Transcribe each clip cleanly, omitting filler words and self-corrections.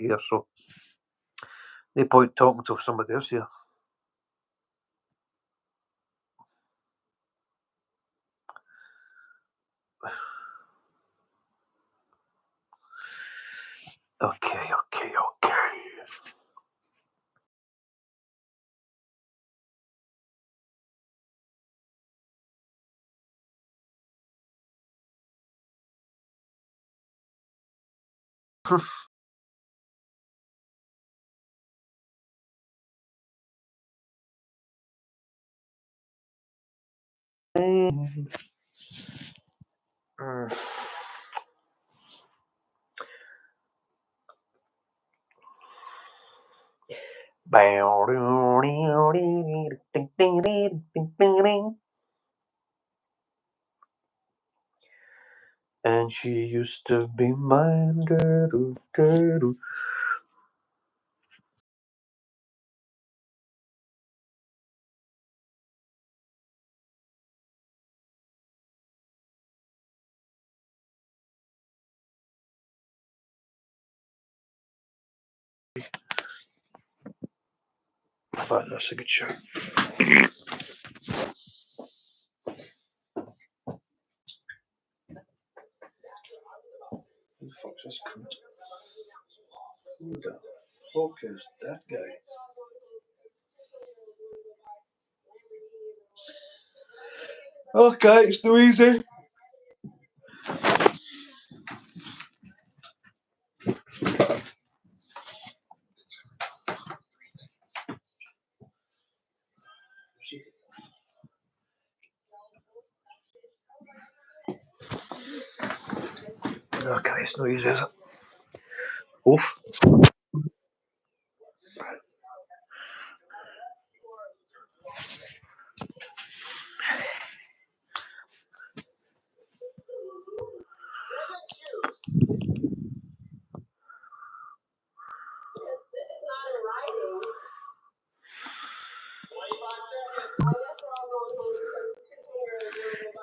here, so no point talking to somebody else here. Okay. And she used to be mine. But that's a good show. Who the fuck's this cunt? Who the fuck is that guy? Okay, it's no easy. Okay, it's no easy, is it? Oof.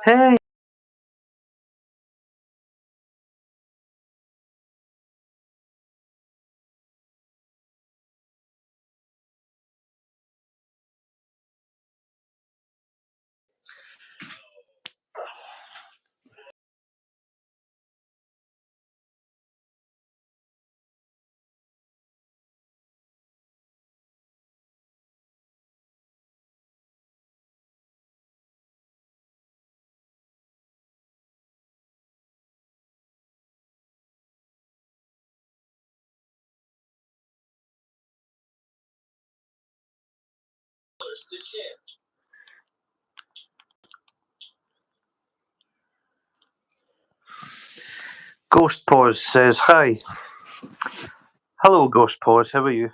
Hey. Ghost Pause says hi. Hello, Ghost Pause. How are you?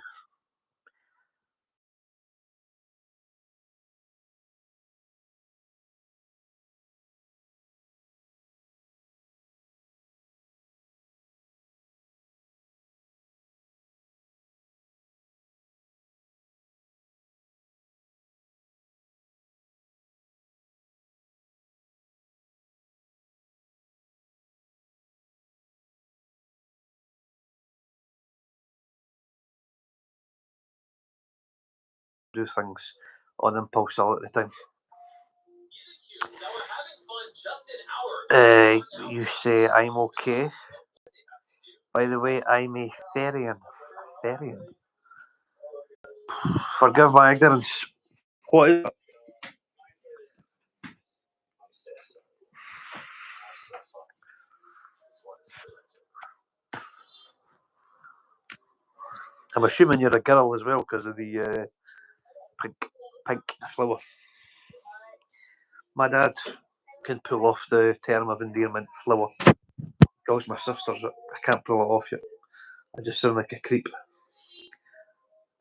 Do things on impulse all at the time. You say I'm okay. By the way, I'm a Therian. Therian. Forgive my ignorance. What is it? I'm assuming you're a girl as well because of the pink flower. My dad can pull off the term of endearment flower. Calls my sisters it. I can't pull it off yet. I just sound like a creep.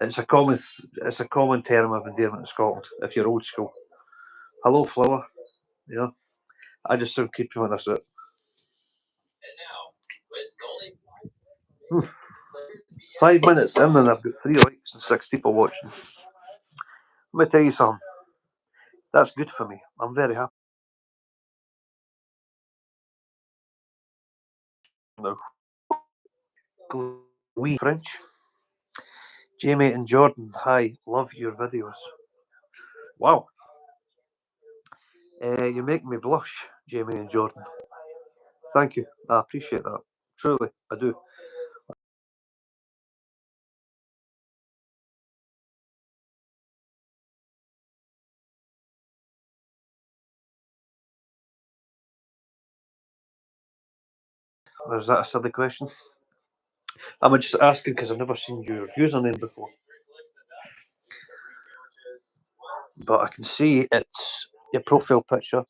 It's a common term of endearment in Scotland if you're old school. Hello, flower. You know, I just sound creepy when I say it. 5 minutes in and I've got 3 likes and 6 people watching. Let me tell you something. That's good for me. I'm very happy. No. We French. Jamie and Jordan, hi, love your videos. Wow. You make me blush, Jamie and Jordan. Thank you. I appreciate that. Truly, I do. Or is that a silly question? I'm just asking because I've never seen your username before. But I can see it's your profile picture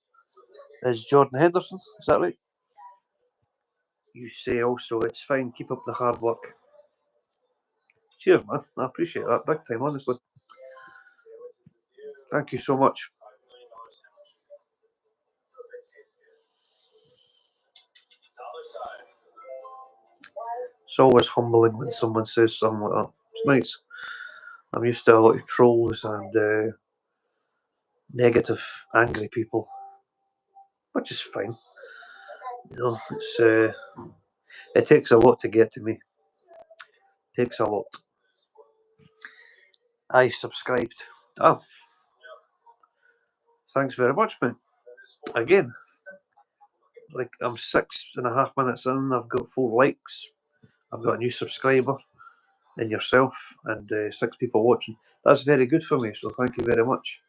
is Jordan Henderson. Is that right? You say also it's fine. Keep up the hard work. Cheers, man. I appreciate that big time, honestly. Thank you so much. It's always humbling when someone says something like that. It's nice. I'm used to a lot of trolls and negative, angry people, which is fine. You know, it takes a lot to get to me. It takes a lot. I subscribed. Oh, thanks very much, man. Again, like I'm 6.5 minutes in. I've got 4 likes. I've got a new subscriber in yourself and 6 people watching. That's very good for me. So thank you very much.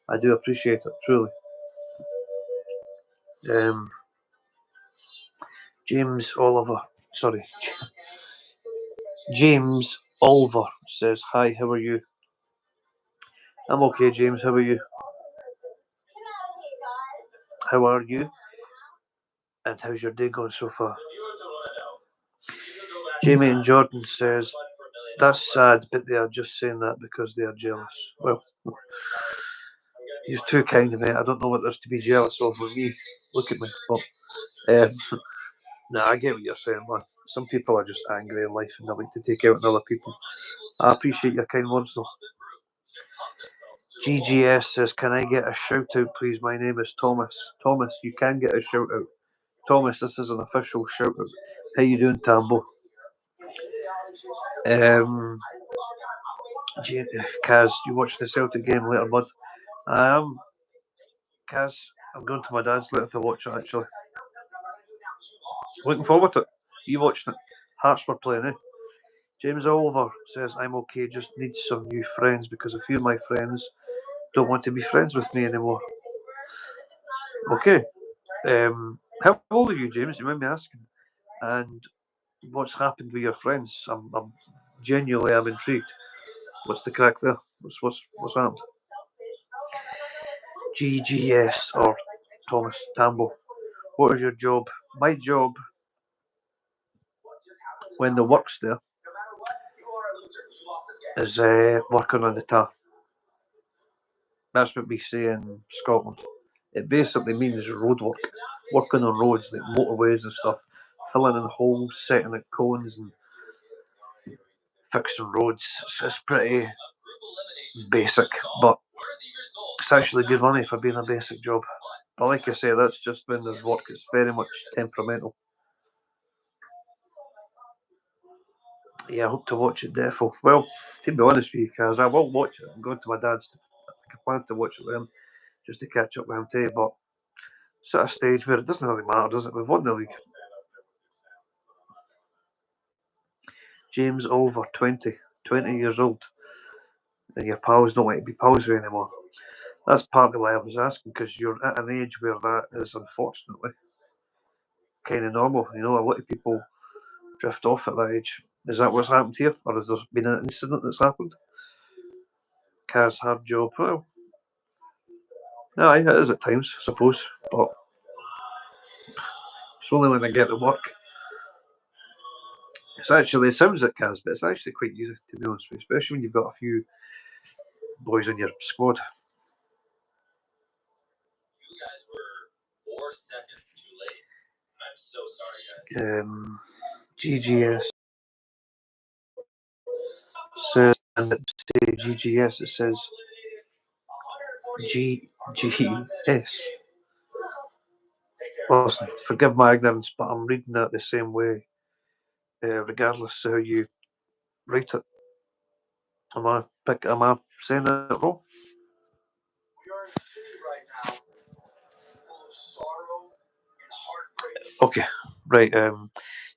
I do appreciate it truly. Um, James Oliver, sorry, James Oliver says, hi, how are you? I'm okay, James, how are you? How are you? And how's your day going so far? Jamie and Jordan says, that's sad, but they are just saying that because they are jealous. Well, you're too kind of me. I don't know what there's to be jealous of with me. Look at me. But, nah, I get what you're saying, man. Some people are just angry in life and they like to take out on other people. I appreciate your kind words, though. GGS says, can I get a shout out, please? My name is Thomas. Thomas, you can get a shout out. Thomas, this is an official shout out. How you doing, Tambo? Kaz, you watch the Celtic game later, bud? Kaz, I'm going to my dad's later to watch it, actually. Looking forward to it. You watching it? Hearts were playing, eh? James Oliver says, I'm okay, just need some new friends because a few of my friends don't want to be friends with me anymore. Okay. How old are you, James? You mind me asking? And what's happened with your friends? I'm genuinely I'm intrigued. What's the crack there? What's happened? GGS or Thomas Tambo. What is your job? My job, when the work's there, is working on the tar. That's what we say in Scotland. It basically means road work, working on roads like motorways and stuff, filling in holes, setting up cones and fixing roads. It's pretty basic, but it's actually good money for being a basic job. But like I say, that's just when there's work. It's very much temperamental. Yeah, I hope to watch it, defo. Well, to be honest with you, Kaz, I will watch it. I'm going to my dad's. I plan to watch it with him, just to catch up with him today. But it's at a stage where it doesn't really matter, does it? We've won the league. James Oliver, 20 years old, and your pals don't want to be pals with you anymore. That's partly why I was asking, because you're at an age where that is unfortunately kind of normal. You know, a lot of people drift off at that age. Is that what's happened here, or has there been an incident that's happened? Kaz, hard job. Well, no, it is at times, I suppose, but it's only when I get to work. It sounds like Kaz, but it's actually quite easy, to be honest with you, especially when you've got a few boys in your squad. GGS says, and it say GGS, it says GGS. Listen, forgive my ignorance, but I'm reading that the same way, regardless of how you write it? Am I saying it wrong? Okay, right.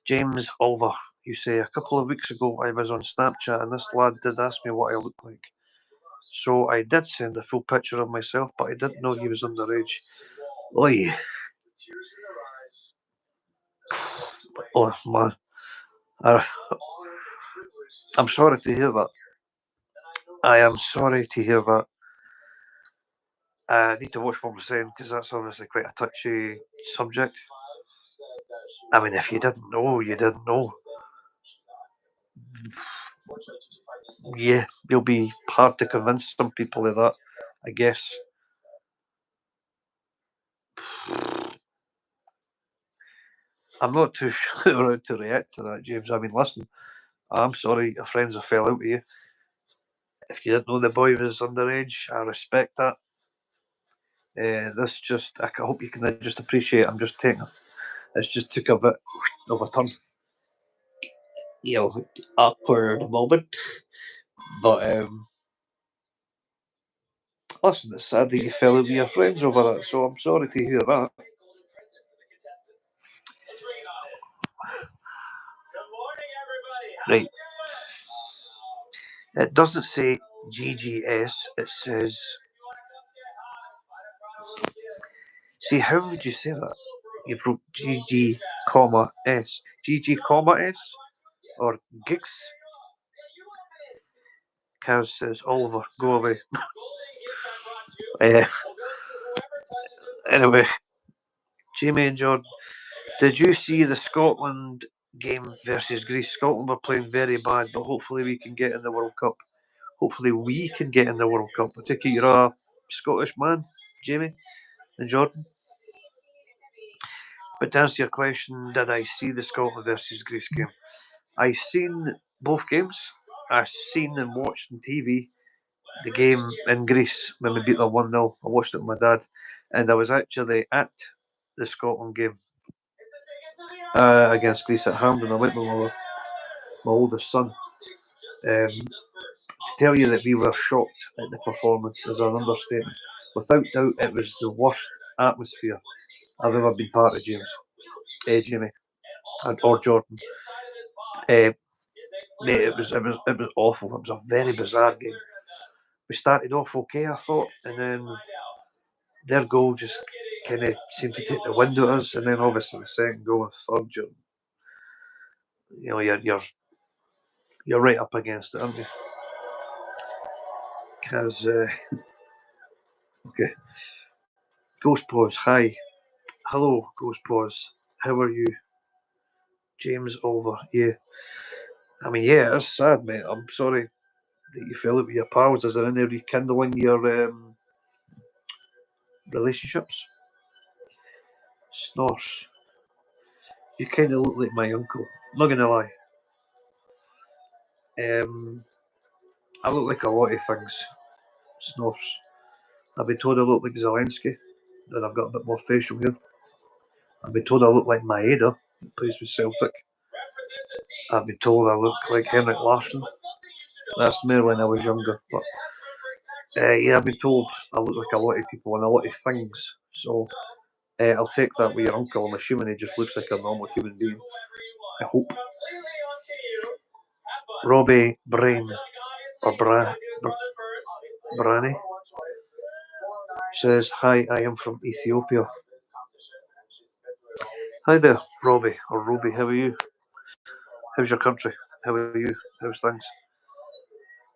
James Oliver, you say, a couple of weeks ago I was on Snapchat and this lad did ask me what I look like. So I did send a full picture of myself, but I didn't know he was underage. Oi. Oh, man. I'm sorry to hear that. I am sorry to hear that. I need to watch what I'm saying because that's obviously quite a touchy subject. I mean, if you didn't know, you didn't know. Yeah, you'll be hard to convince some people of that, I guess. I'm not too sure how to react to that, James. I mean, listen, I'm sorry your friends have fell out with you. If you didn't know the boy was underage, I respect that. I hope you can just appreciate. I'm just taking. It's just took a bit of a turn. Awkward moment. But listen, it's sad that you fell out with your friends over that. So I'm sorry to hear that. Right. It doesn't say GGS. It says. See, how would you say that? You've wrote GG, comma S. GG, comma S? Or gigs? Kaz says, Oliver, go away. Anyway, Jamie and Jordan, did you see the Scotland game versus Greece? Scotland were playing very bad, but hopefully we can get in the World Cup. Hopefully we can get in the World Cup. I take it you're a Scottish man, Jamie and Jordan. But to answer your question, did I see the Scotland versus Greece game? I seen both games. I seen and watched on TV the game in Greece when we beat them 1-0. I watched it with my dad, and I was actually at the Scotland game against Greece at Hampden. I went with my oldest son. To tell you that we were shocked at the performance is an understatement. Without doubt, it was the worst atmosphere I've ever been part of, Jamie, or Jordan. Mate, it was awful. It was a very bizarre game. We started off okay, I thought, and then their goal just kind of seemed to take the wind out of us. And then obviously the second goal and third, you're right up against it, aren't you? Because okay, Ghost Pause. Hi, hello, Ghost Pause. How are you, James Oliver? Yeah, I mean, yeah, it's sad, mate. I'm sorry that you fell out with your pals. Is there any rekindling your relationships? Snorse. You kind of look like my uncle. Not gonna lie. I look like a lot of things. Snorse. I've been told I look like Zelensky, and I've got a bit more facial hair. I've been told I look like Maeda, who plays with Celtic. I've been told I look like Henrik Larsson. That's me when I was younger. But yeah, I've been told I look like a lot of people and a lot of things. So I'll take that with your uncle. I'm assuming he just looks like a normal human being. I hope. Robbie Brain or Brani says, "Hi, I am from Ethiopia." Hi there, Robbie or Robbie. How are you? How's your country? How are you? How's things?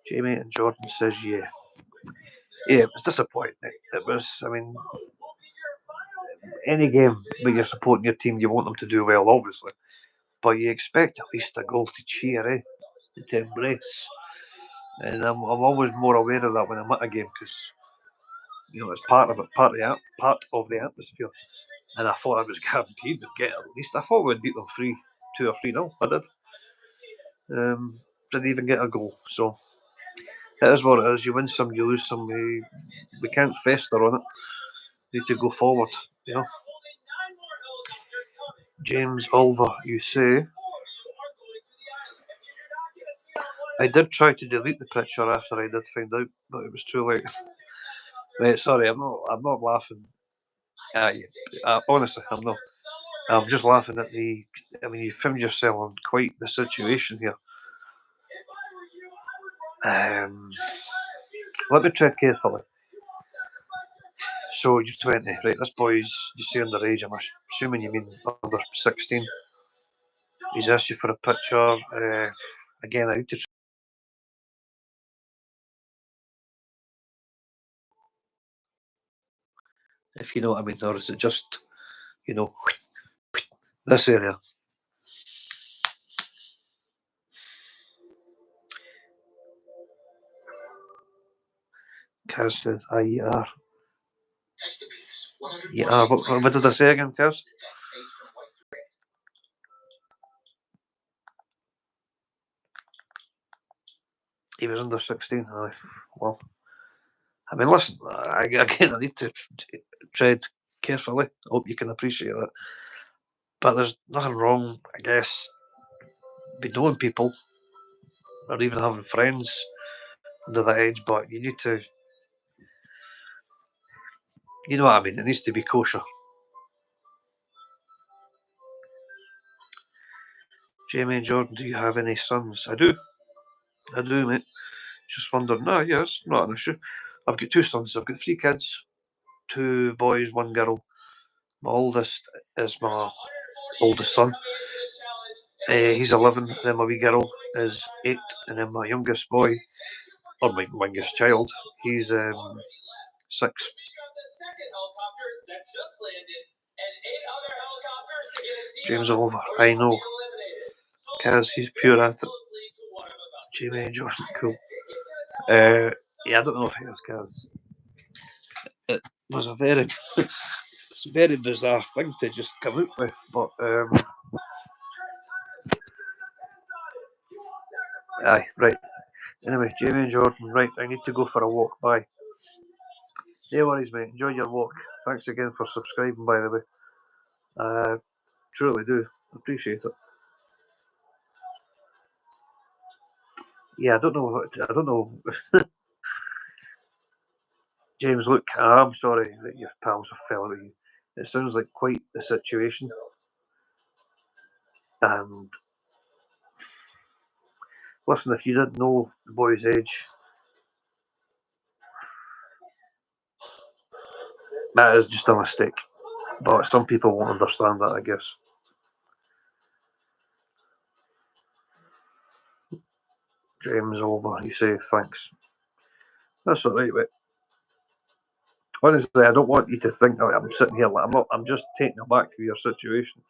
Jamie and Jordan says, "Yeah, yeah." It was disappointing. It was. I mean, any game where you're supporting your team, you want them to do well, obviously, but you expect at least a goal to cheer, to embrace. And I'm always more aware of that when I'm at a game because it's part of it, part of the atmosphere. And I thought I was guaranteed to get at least. I thought we'd beat them 2 or 3-0. I did. Didn't even get a goal. So it is what it is. You win some, you lose some. We can't fester on it. We need to go forward. You know. James Oliver, you say. I did try to delete the picture after I did find out, but it was too late. Right, sorry, I'm not laughing at you. Honestly, I'm not. I'm just laughing at the. I mean, you found yourself in quite the situation here. Let me tread carefully. So you're 20, right? This boy's, you say underage. I'm assuming you mean under 16. He's asked you for a picture. Again, I need to. If you know what I mean, or is it just, you know, this area? Kaz says, IER. Yeah, what did I say again, Kaz? He was under 16. Well, I mean, listen, again, I need to tread carefully. I hope you can appreciate that. But there's nothing wrong, I guess, be knowing people or even having friends under that age, but you need to, you know what I mean, it needs to be kosher. Jamie and Jordan, do you have any sons? I do, mate. Just wondering, no, yeah, it's not an issue. I've got 2 sons, I've got 3 kids, 2 boys, 1 girl. My oldest is my oldest son. He's 11, then my wee girl is 8, and then my youngest boy, or my youngest child, he's 6. James Oliver, I know. Kaz, he's pure at it. Jamie and Jordan, cool. Yeah, I don't know if he was Kaz. It was a very, it's a very bizarre thing to just come out with, but aye, right. Anyway, Jamie and Jordan, right, I need to go for a walk. Bye. No worries, mate. Enjoy your walk. Thanks again for subscribing, by the way. Truly do appreciate it. Yeah, I don't know. James, look, I'm sorry that your pals have fell with you. It sounds like quite the situation. And listen, if you didn't know the boy's age, that is just a mistake. But some people won't understand that, I guess. James over, you say thanks. That's all right, mate. Honestly, I don't want you to think that I'm sitting here like I'm not. I'm just taking aback with your situation.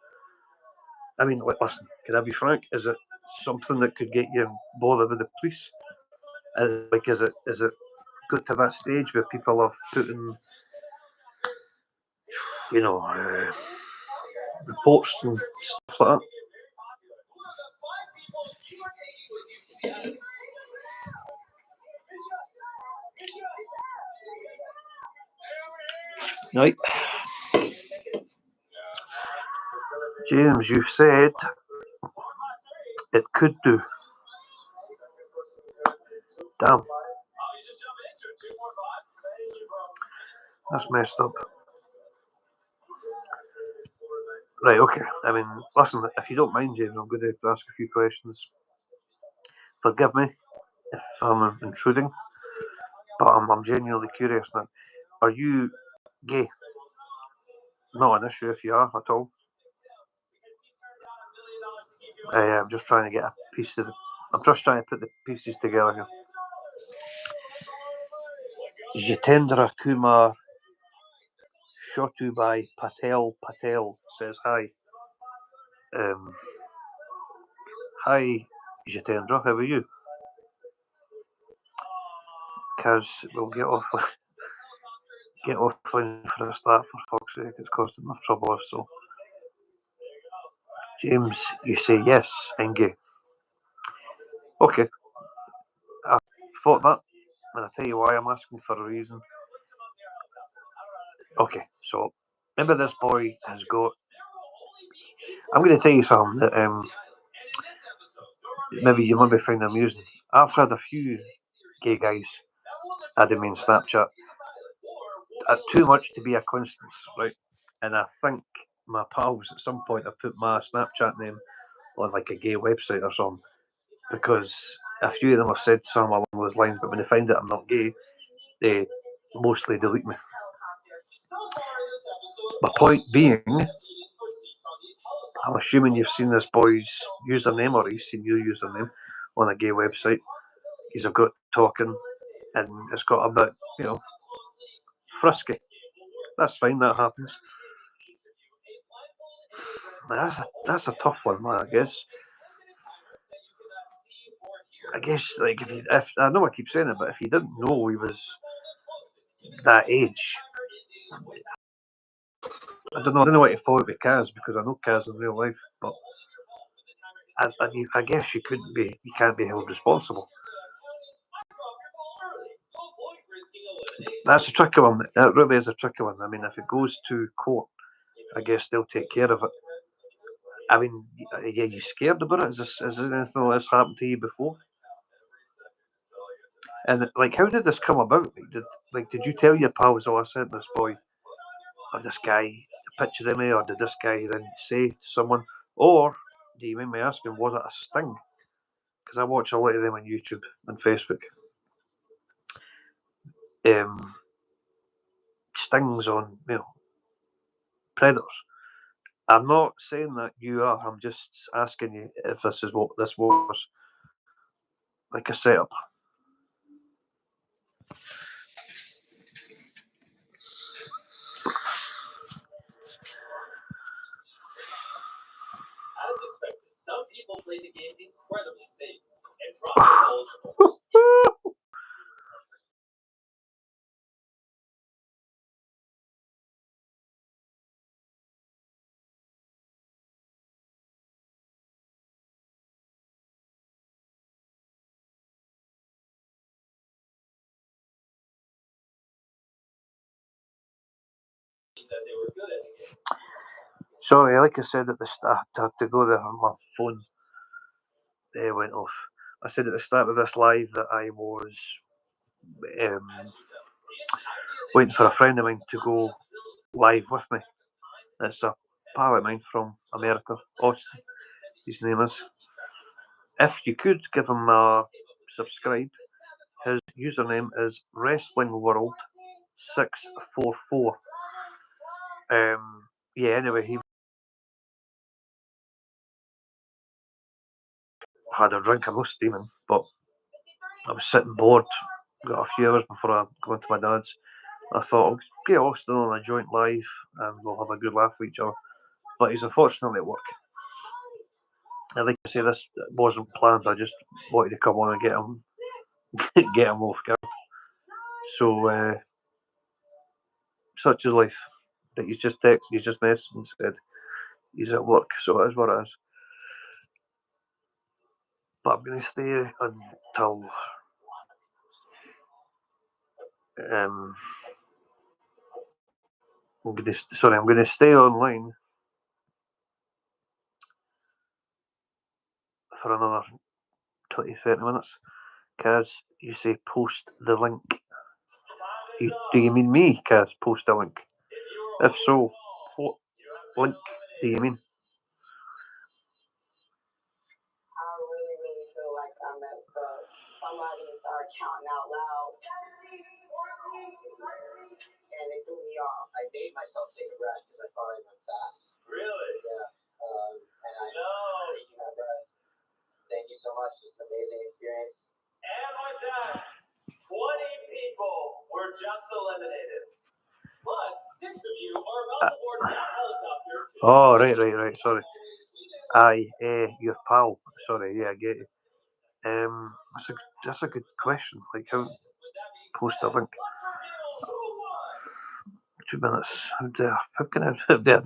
I mean, listen, can I be frank? Is it something that could get you bothered with the police? Is it got to that stage where people have put in, you know, reports and stuff like that? Right. James, you said it could do. Damn. That's messed up. Right, okay. I mean, listen, if you don't mind, James, I'm going to ask a few questions. Forgive me if I'm intruding, but I'm genuinely curious now. Are you gay? Not an issue if you are at all. I'm just trying to get a piece of I'm just trying to put the pieces together here. Jitendra Kumar Shotubai Patel says hi. Hi, Jitendra, how are you? Kaz, we'll get offline for a start, for fuck's sake. It's caused enough trouble if so. James, you say yes, I'm gay. Okay, I thought that, and I'll tell you why I'm asking for a reason. Okay, so maybe this boy has got. I'm going to tell you something that maybe you might find amusing. I've had a few gay guys add me on Snapchat. Too much to be a coincidence, right? And I think my pals at some point have put my Snapchat name on like a gay website or something, because a few of them have said something along those lines, but when they find out I'm not gay, they mostly delete me. My point being, I'm assuming you've seen this boy's username, or he's seen your username on a gay website. He's got talking, and it's got a bit, frisky. That's fine, that happens. That's a tough one, man. I guess, like, if I know I keep saying it, but if you didn't know he was that age, I don't know what to follow with Kaz, because I know Kaz in real life, but I guess you can't be held responsible. That's a tricky one. That really is a tricky one. I mean, if it goes to court, I guess they'll take care of it. I mean, are you scared about it? Is there anything like this happened to you before? And like, how did this come about? Did you tell your pals, "Oh, I sent this boy or this guy a picture of me," or did this guy then say to someone, or do you mind me asking, was it a sting? Because I watch a lot of them on YouTube and Facebook. Stings on predators. I'm not saying that you are. I'm just asking you if this is what this was, like a setup. As expected, some people play the game incredibly safe and drop the balls. That they were good at the game. Sorry, like I said at the start, I had to go there on my phone. Went off. I said at the start of this live that I was waiting for a friend of mine to go live with me. It's a pal of mine from America, Austin. His name is. If you could give him a subscribe, his username is WrestlingWorld644. Anyway, he had a drink. I'm not steaming, but I was sitting bored. Got a few hours before I go into my dad's. I thought I'll get Austin on a joint live and we'll have a good laugh with each other. But he's unfortunately at work. And like I say, this wasn't planned. I just wanted to come on and get him off guard. So such is life. That he's just messaged and said he's at work, so it is what it is. But I'm going to stay until I'm going to stay online for another 20-30 minutes. Kaz, you say post the link. Do you mean me, Kaz? Post a link. If so, what link do you mean? I really, really feel like I messed up. Somebody started counting out loud. And it threw me off. I made myself take a breath because I thought I went fast. Really? Yeah. And I taking that breath. Thank you so much. It's an amazing experience. And with that, 20 people were just eliminated. But 6 of you are about to board that helicopter. Oh, right. Sorry. Aye, your pal. Sorry, yeah, I get you. That's a good question. Like, how post a link? 2 minutes. How can I do that?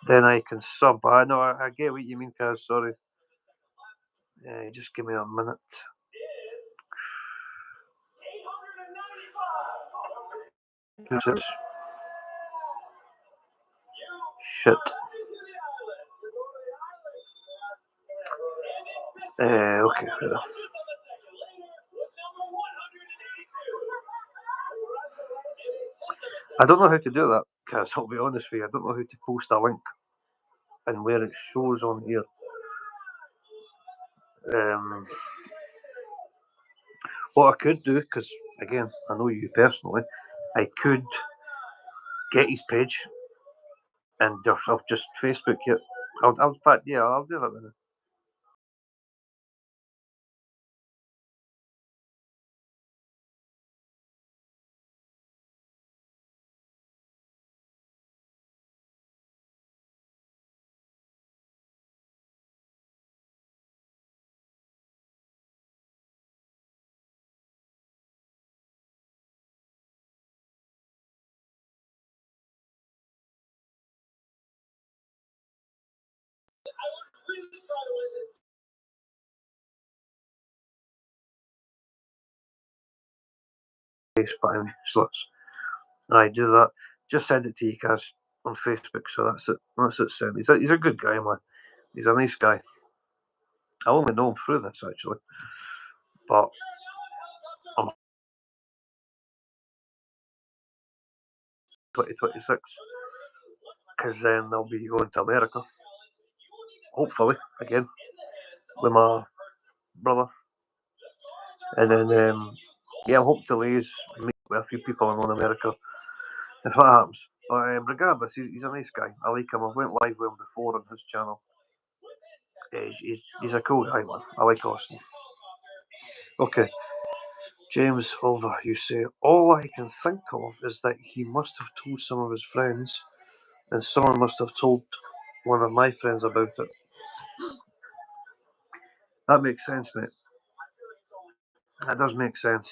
Then I can sub. I know. I get what you mean, Kaz. Sorry. Just give me a minute. Shit. Okay. I don't know how to do that, because I'll be honest with you, I don't know how to post a link and where it shows on here. What I could do, because again, I know you personally, I could get his page and I'll just Facebook it. In fact, yeah, I'll do that then. But I'm useless. I do that. Just send it to you guys on Facebook, so that's it. That's it. Sent. He's a good guy, man. He's a nice guy. I only know him through this actually, but I'm 2026 because then I'll be going to America. Hopefully, again with my brother, and then yeah, I hope to meet with a few people in America if that happens. But regardless, he's a nice guy. I like him. I've went live with him before on his channel. He's a cool guy, man. I like Austin. Okay, James Over, you say, all I can think of is that he must have told some of his friends, and someone must have told one of my friends about it. That makes sense, mate. That does make sense.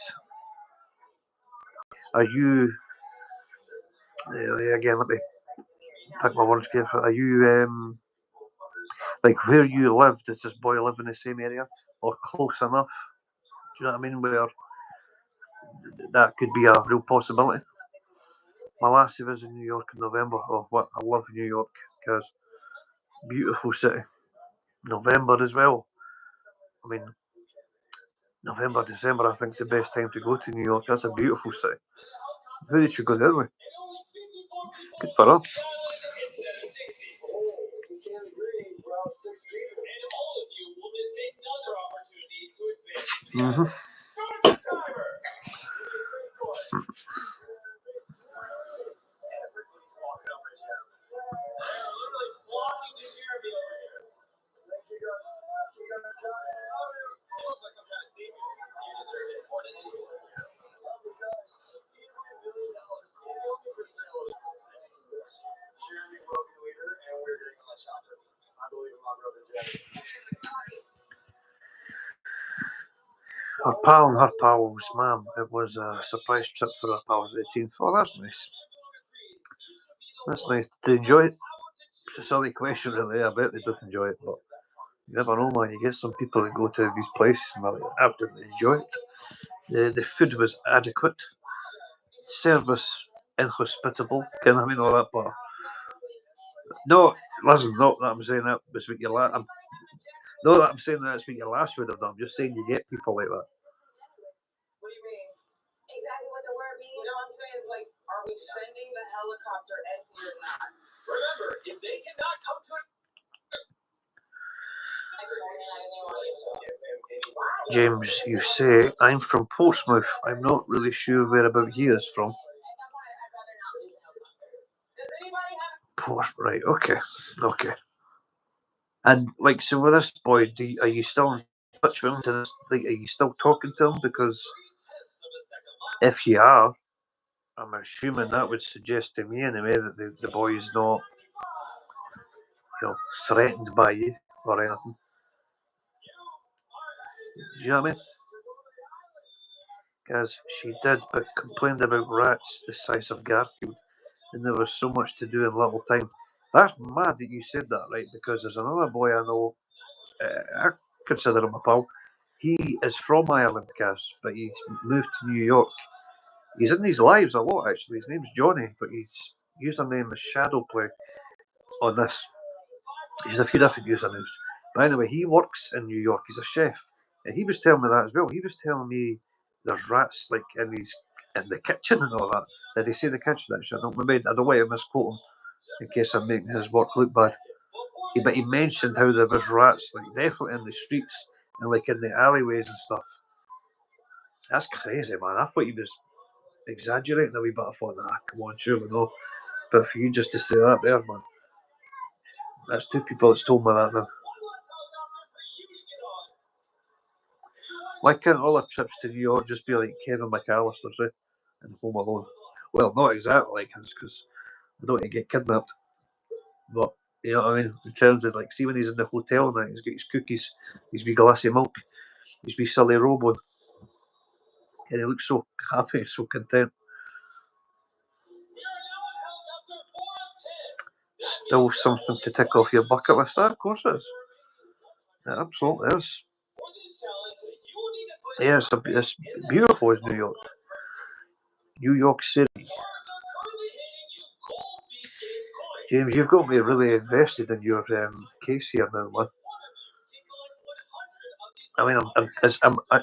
Are you, again, let me pick my words carefully. Are you, like where you live, does this boy live in the same area or close enough? Do you know what I mean? Where that could be a real possibility. My lassie was in New York in November. Oh, what I love New York because beautiful city. November as well. I mean, November, December, I think is the best time to go to New York. That's a beautiful city. Who did you go there with? Good for her. Mm-hmm. Her pal and her pal's mum. It was a surprise trip for her pal's 18th. Oh, that's nice. That's nice. Did they enjoy it? It's a silly question, really. I bet they do enjoy it, but you never know, man. You get some people that go to these places and they absolutely enjoy it. The food was adequate, service inhospitable. Can I mean all that? But no, listen, not that I'm saying that was what your last. Not that I'm saying that's what your last would have done. I'm just saying you get people like that. What do you mean? Exactly what the word means. No, I'm saying, like, are we sending the helicopter empty or not? Remember, if they cannot come to it. James, you say, I'm from Portsmouth. I'm not really sure whereabout he is from. Right, okay. And, like, so with this boy, are you still in touch with him to this? Like, are you still talking to him? Because if you are, I'm assuming that would suggest to me anyway that the boy is not, threatened by you or anything. Do you know what I mean? Because she did, but complained about rats the size of Garfield, and there was so much to do in little time. That's mad that you said that, right? Because there's another boy I know, I consider him a pal. He is from Ireland, Kaz, but he's moved to New York. He's in these lives a lot, actually. His name's Johnny, but his username is Shadowplay on this. He's a few different usernames. But anyway, he works in New York. He's a chef, and he was telling me that as well. He was telling me there's rats like in the kitchen and all that. Did he say the kitchen? Actually, I don't want to misquote him in case I'm making his work look bad. But he mentioned how there was rats, like definitely in the streets and like in the alleyways and stuff. That's crazy, man. I thought he was exaggerating a wee bit. I thought, nah, come on, surely no. But for you just to say that there, man, that's two people that's told me that now. Why can't all our trips to New York just be like Kevin McAllister's and Home Alone? Well, not exactly like his, because I don't want to get kidnapped. But, you know what I mean? In terms of, like, see when he's in the hotel now, he's got his cookies, his wee glass of milk, his wee silly robe on. And he looks so happy, so content. Still something to tick off your bucket list. Of course it is. It absolutely is. Yeah, it's beautiful as New York. New York City. James, you've got me really invested in your case here now, man. I mean, I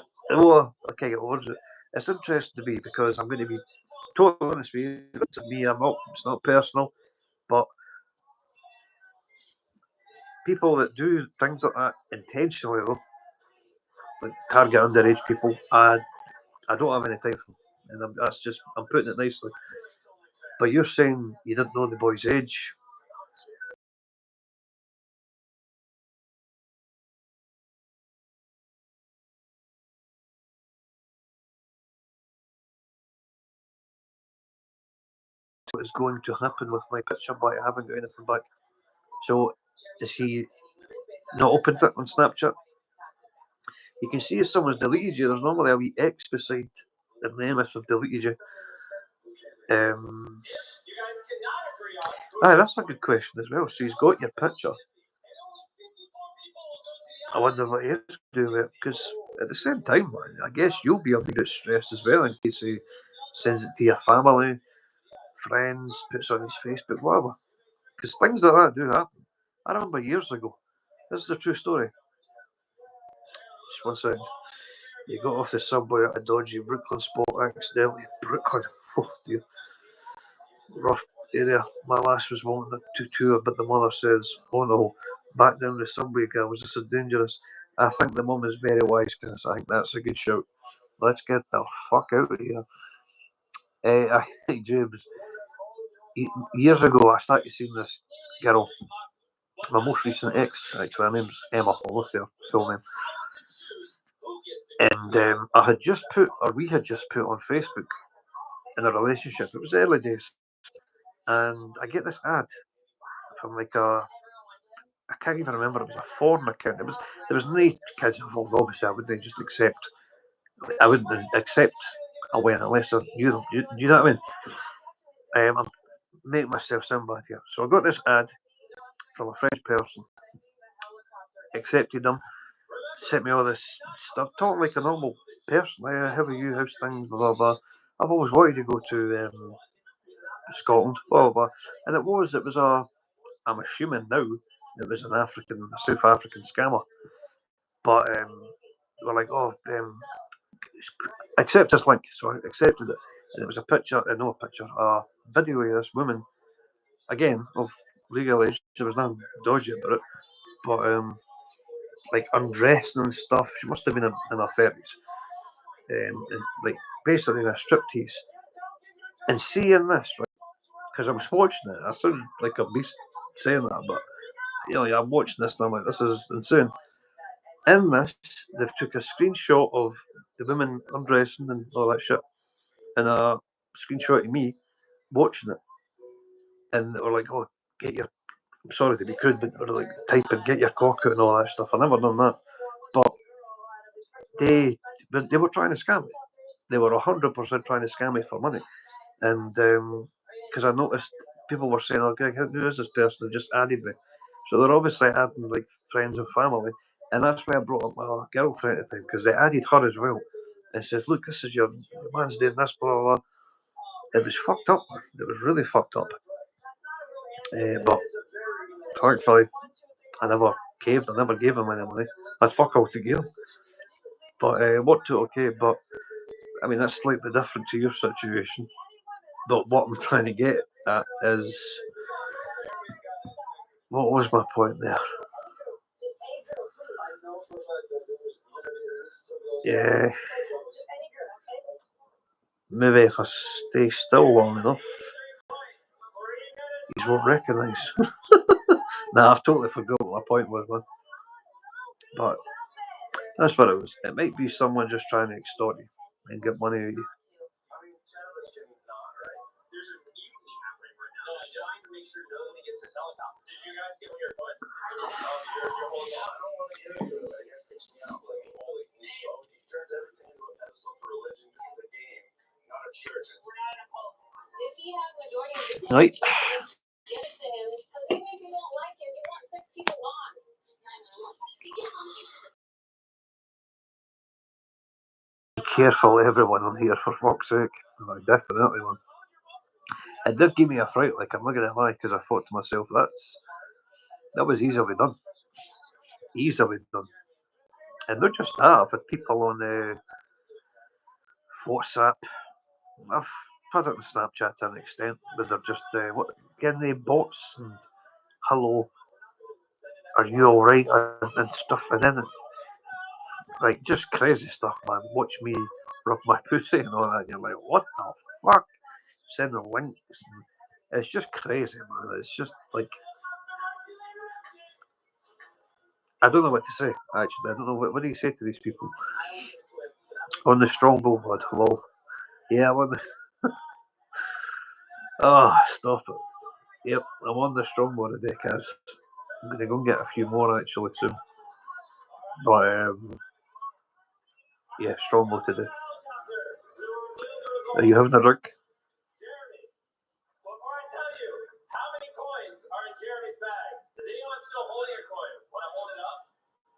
can't get words. It's interesting to me because I'm going to be totally honest with you. To me, it's not personal, but people that do things like that intentionally, though, like target underage people, I don't have any time for them. And I'm putting it nicely. But you're saying you didn't know the boy's age. What is going to happen with my picture, but I haven't got anything back. So, is he not opened it on Snapchat? You can see if someone's deleted you, there's normally a wee X beside their name if they've deleted you. That's a good question as well. So he's got your picture. I wonder what he is doing with it, because at the same time, man, I guess you'll be a bit stressed as well in case he sends it to your family, friends, puts it on his Facebook, whatever. Because things like that do happen. I remember years ago. This is a true story. Just one second. You got off the subway at a dodgy Brooklyn spot accidentally. Brooklyn. Oh dear. Rough area. My lass was wanting a tutu, but the mother says, "Oh no, back down the subway, girl. Was this so dangerous?" I think the mum is very wise, guys. I think that's a good shout. Let's get the fuck out of here. I think, James, years ago, I started seeing this girl. My most recent ex, actually, her name's Emma. I'll say her full name. And we had just put on Facebook in a relationship. It was early days. And I get this ad from like I can't even remember, it was a foreign account. There was no kids involved, obviously. I wouldn't accept a win unless I knew them. Do you know what I mean? I'm making myself sound bad here. So I got this ad from a French person, accepted them, sent me all this stuff, talking like a normal person. How are you? How's things? Blah, blah, blah. I've always wanted to go to Scotland, blah, blah, blah. And I'm assuming now, it was a South African scammer. But we're like, accept this link. So I accepted it. And it was a video of this woman, again, of legal age. There was nothing dodgy about it. But like undressing and stuff. She must have been in her 30s. And like basically in a striptease. And seeing this, right? Because I was watching it. I sound like a beast saying that, but I'm watching this and I'm like, this is insane. In this, they've took a screenshot of the women undressing and all that shit, and a screenshot of me watching it. And they were like, "Oh, I'm sorry to be crude, but they were like typing, get your cock out and all that stuff." I never done that, but they were trying to scam me. They were 100% trying to scam me for money, and because I noticed people were saying, "Oh, Greg, who is this person?" They just added me, so they're obviously adding like friends and family. And that's why I brought up my girlfriend at the time, because they added her as well. And says, "Look, this is your man's doing this, blah, blah, blah." It was fucked up. It was really fucked up. But thankfully, I never caved. I never gave him any money. I'd fuck all to give him. But worked out okay. But I mean, that's slightly different to your situation. But what I'm trying to get at is, what was my point there? Yeah. Maybe if I stay still long enough, he won't recognise. Nah, I've totally forgot what my point was, man. But that's what it was. It might be someone just trying to extort you and get money out of you. Right. Be careful, everyone on here, for fuck's sake. Oh, definitely, man. It did give me a fright, like, I'm not going to lie, because I thought to myself, that was easily done. Easily done. And not just that, I've had people on WhatsApp. I've had it on Snapchat to an extent, but they're just getting the bots and hello, are you alright, and stuff, and then like just crazy stuff, man. Watch me rub my pussy and all that. And you're like, what the fuck? Sending links. And it's just crazy, man. It's just like, I don't know what to say. Actually, I don't know what do you say to these people on the Strongbow blood. Lol. Yeah, I'm on the. Oh, stop it. Yep, I'm on the Strongbow today, Kaz. I'm gonna go and get a few more actually soon. But yeah, Strongbow today. Are you having a drink? Before I tell you how many coins are in Jeremy's bag, is anyone still holding a coin? Want to hold it up?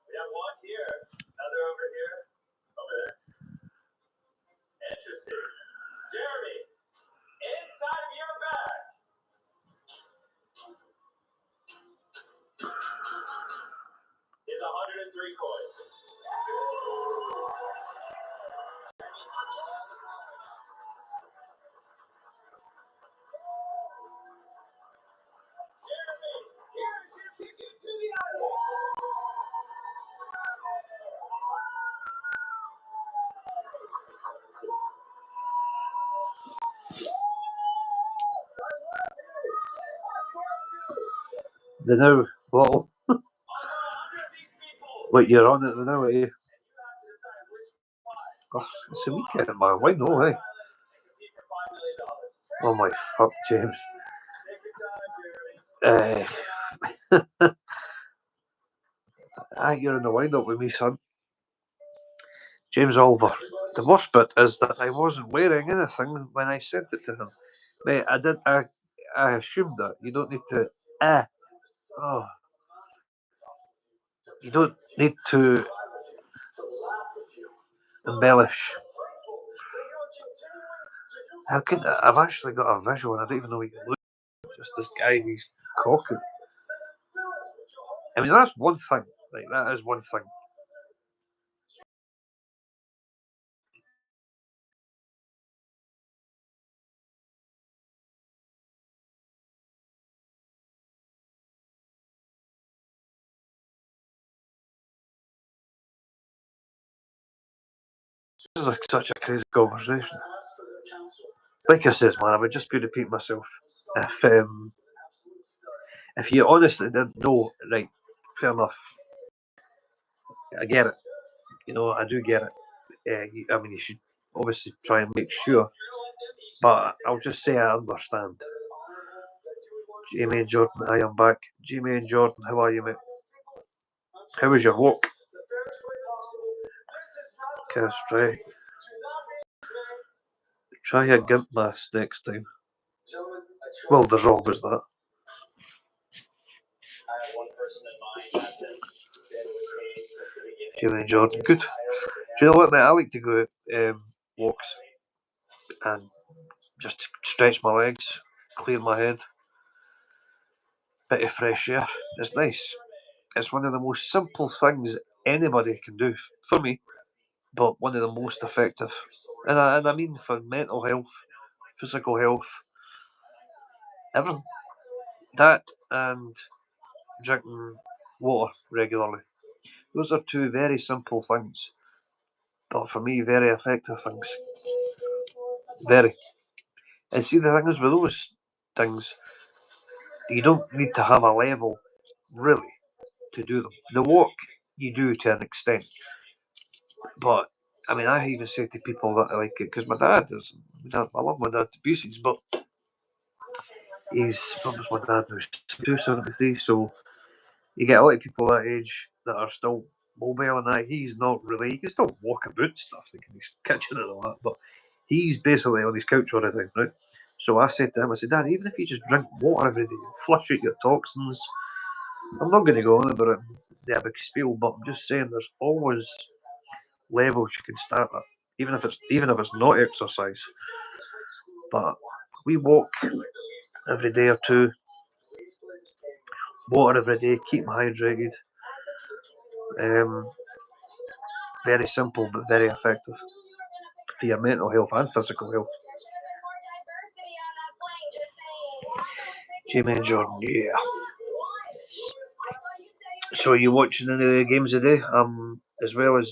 We have one here, another over here, over there. Interesting. Jeremy, inside of your bag is 103 coins. Jeremy, here's your ticket to the island. The now bottle. Wait, you're on it now, are you? Oh, it's a weekend, man. Why no, eh? Oh my fuck, James. You're in the wind up with me, son. James Oliver. The worst bit is that I wasn't wearing anything when I sent it to him. Mate, I assumed that. You don't need to you don't need to embellish. I've actually got a visual and I don't even know what you look like. Just this guy, he's cocking. I mean, that's one thing. Like, that is one thing. This is such a crazy conversation. Like I says, man, I would just be repeating myself. If you honestly didn't know, right, fair enough. I get it. You know, I do get it. I mean, you should obviously try and make sure. But I'll just say I understand. Jamie and Jordan, I am back. Jamie and Jordan, how are you, mate? How was your walk? Okay, try a gimp mask next time. Well, there's always that. Jamie and Jordan, good. Do you know what, mate? I like to go walks and just stretch my legs, clear my head, bit of fresh air. It's nice. It's one of the most simple things anybody can do for me, but one of the most effective. And I mean for mental health, physical health, everything. That and drinking water regularly. Those are two very simple things, but for me, very effective things. Very. And see, the thing is with those things, you don't need to have a level, really, to do them. The walk, you do to an extent. But, I mean, I even say to people that I like it, because my dad is, I love my dad to pieces, but what was my dad now? 273, so you get a lot of people that age that are still mobile and that. He's not really, he can still walk about and stuff, like in his kitchen and all that, but he's basically on his couch all the time, right? So I said to him, I said, Dad, even if you just drink water every day, flush out your toxins, I'm not going to go on about it, the big spiel, but I'm just saying there's always levels you can start at, even if it's not exercise. But we walk every day or two, water every day, keep me hydrated. Very simple but very effective for your mental health and physical health. Jamie and Jordan, yeah. So are you watching any of the games today? As well as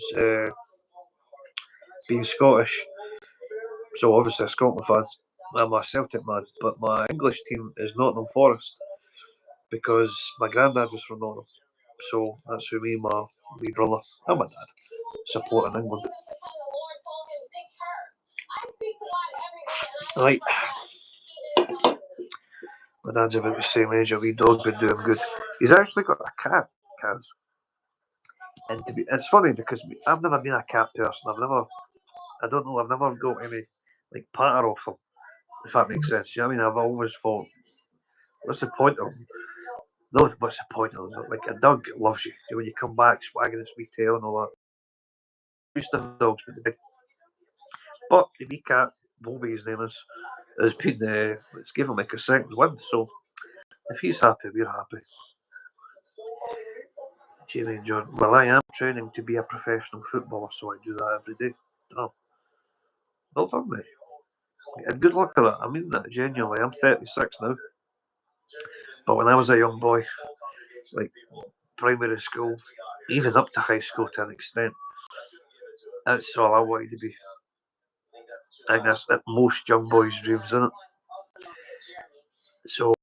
being Scottish, so obviously a Scotland fan. I'm a Celtic man, but my English team is Nottingham Forest because my granddad was from Nottingham. So that's who me and my wee brother and my dad support in England. Right. My dad's about the same age, a wee dog been doing good. He's actually got a cat, Kaz. And it's funny because I've never been a cat person. I've never got any like patter off him, if that makes sense. You know what I mean? I've always thought, what's the point of them? No, what's the point of them? Like a dog loves you. When you come back, swagging its wee tail and all that. Used to have dogs, but the wee cat, Bobby his name is, has been, it's given like a second win. So if he's happy, we're happy. Jamie and John, well, I am training to be a professional footballer, so I do that every day. Oh, well done, mate. And good luck with that. I mean that genuinely. I'm 36 now. But when I was a young boy, like primary school, even up to high school to an extent, that's all I wanted to be. I think that's most young boys' dreams, isn't it? So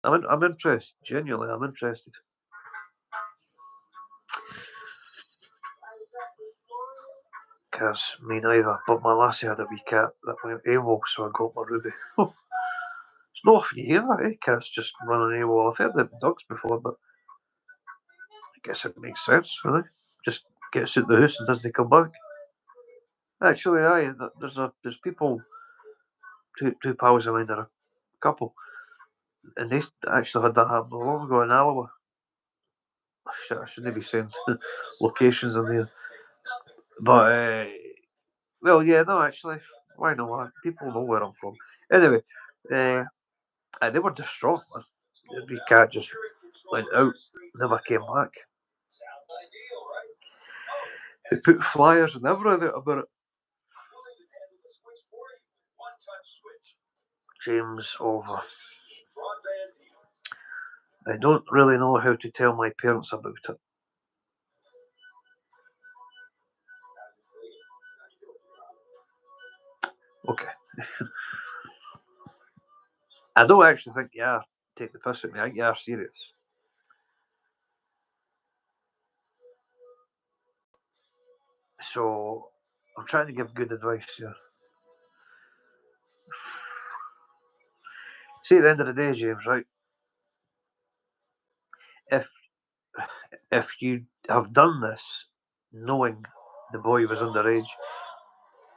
I'm interested. Genuinely, I'm interested. Because me neither. But my lassie had a wee cat that went AWOL, so I got my Ruby. Oh, it's not often you hear that, eh? Cats just running AWOL. I've heard that dogs before, but I guess it makes sense, really. Just gets out the house and doesn't come back. Actually, aye, there's people, two pals of mine, are a couple, and they actually had that happen a long ago in Alloa. Shit, I shouldn't be saying locations in there. But, well, yeah, no, actually, why not? People know where I'm from. Anyway, they were distraught, man. The wee cat just went out, never came back. They put flyers and everything out about it. James over. I don't really know how to tell my parents about it. Okay. I don't actually think you are. Take the piss at me. I think you are serious. So, I'm trying to give good advice here. See, at the end of the day, James, right? If you have done this knowing the boy was underage,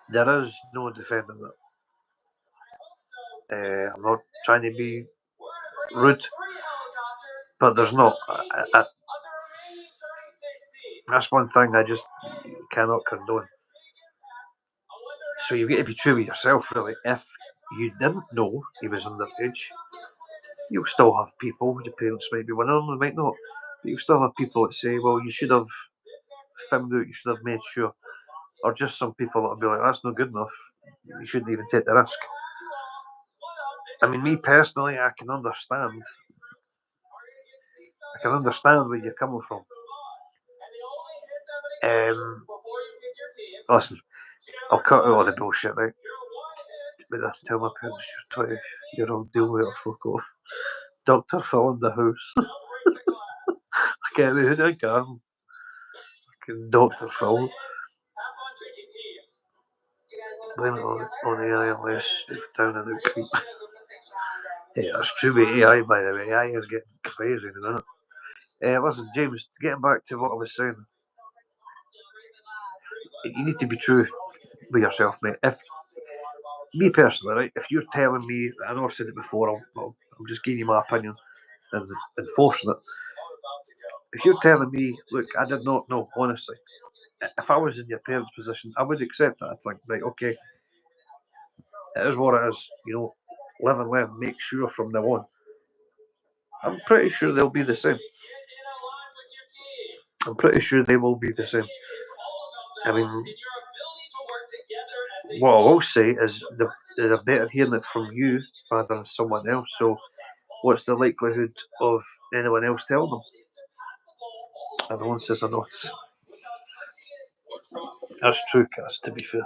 there is no defending that. I'm not trying to be rude, but there's not. That's one thing I just cannot condone. So you've got to be true with yourself, really. If you didn't know he was underage, you'll still have people, your parents might be one of them, they might not, but you'll still have people that say, well, you should have found out, you should have made sure. Or just some people that'll be like, that's not good enough, you shouldn't even take the risk. I mean, me personally, I can understand where you're coming from. Listen, I'll cut out all the bullshit, right? But I tell my parents you're 20-year-old deal with it, fuck off. Dr. Phil in the house. I can't even think of him. Fucking Dr. Phil. Blame it on AI unless it's down and out creep. Yeah, that's true with AI, by the way. AI is getting crazy, isn't it? Listen, James, getting back to what I was saying. You need to be true with yourself, mate. If me personally, right, if you're telling me, I know I've said it before, I'm just giving you my opinion and enforcing it. If you're telling me, look, I did not know, honestly, if I was in your parents' position, I would accept that. I'd think, right, okay, it is what it is, live and learn, make sure from now on. I'm pretty sure they'll be the same. I'm pretty sure they will be the same. I mean, what I will say is they're better hearing it from you rather than someone else. So, what's the likelihood of anyone else telling them? And no one says I know. That's true, Cass, to be fair.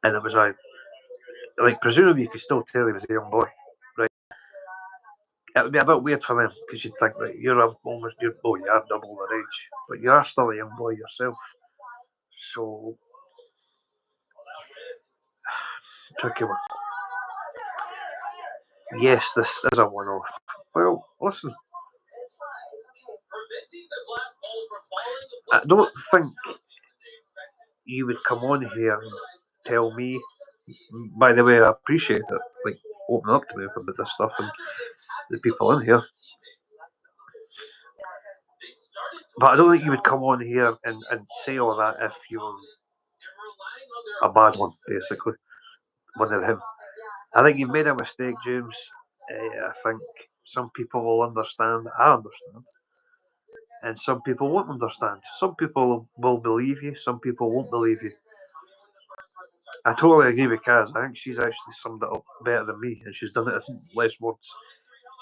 And it was like presumably you could still tell he was a young boy, right? It would be a bit weird for them because you'd think that you are double their age, but you are still a young boy yourself. So tricky one. Yes, this is a one-off. Well, listen, I don't think you would come on here and tell me. By the way, I appreciate it. Like opening up to me about this stuff and the people in here. But I don't think you would come on here and say all that if you were a bad one, basically. One of him. I think you've made a mistake, James. I think some people will understand. I understand. And some people won't understand. Some people will believe you. Some people won't believe you. I totally agree with Kaz. I think she's actually summed it up better than me, and she's done it in less words.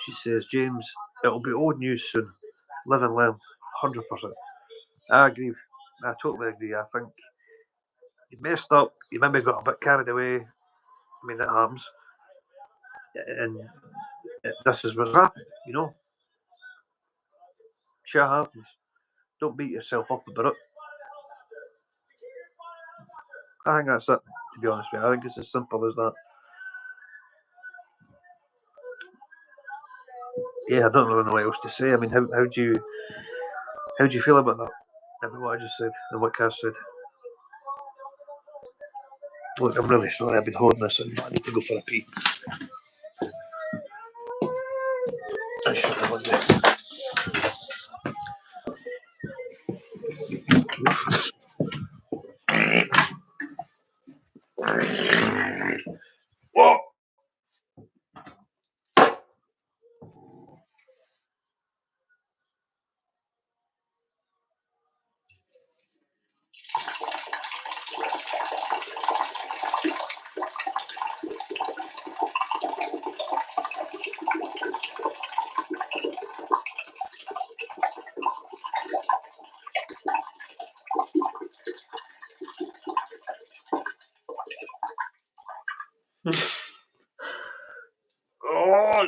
She says, James, it'll be old news soon. Live and learn. 100%. I agree. I totally agree. I think you messed up. You maybe got a bit carried away. I mean, it happens. And this is what's happened, Shit happens. Don't beat yourself up about it. I think that's it, to be honest with you. I think it's as simple as that. Yeah, I don't really know what else to say. I mean, how do you feel about that? I mean, what I just said and what Cass said. Look, I'm really sorry I've been holding this in, but I need to go for a pee. I should have one day. Whoa. Oh,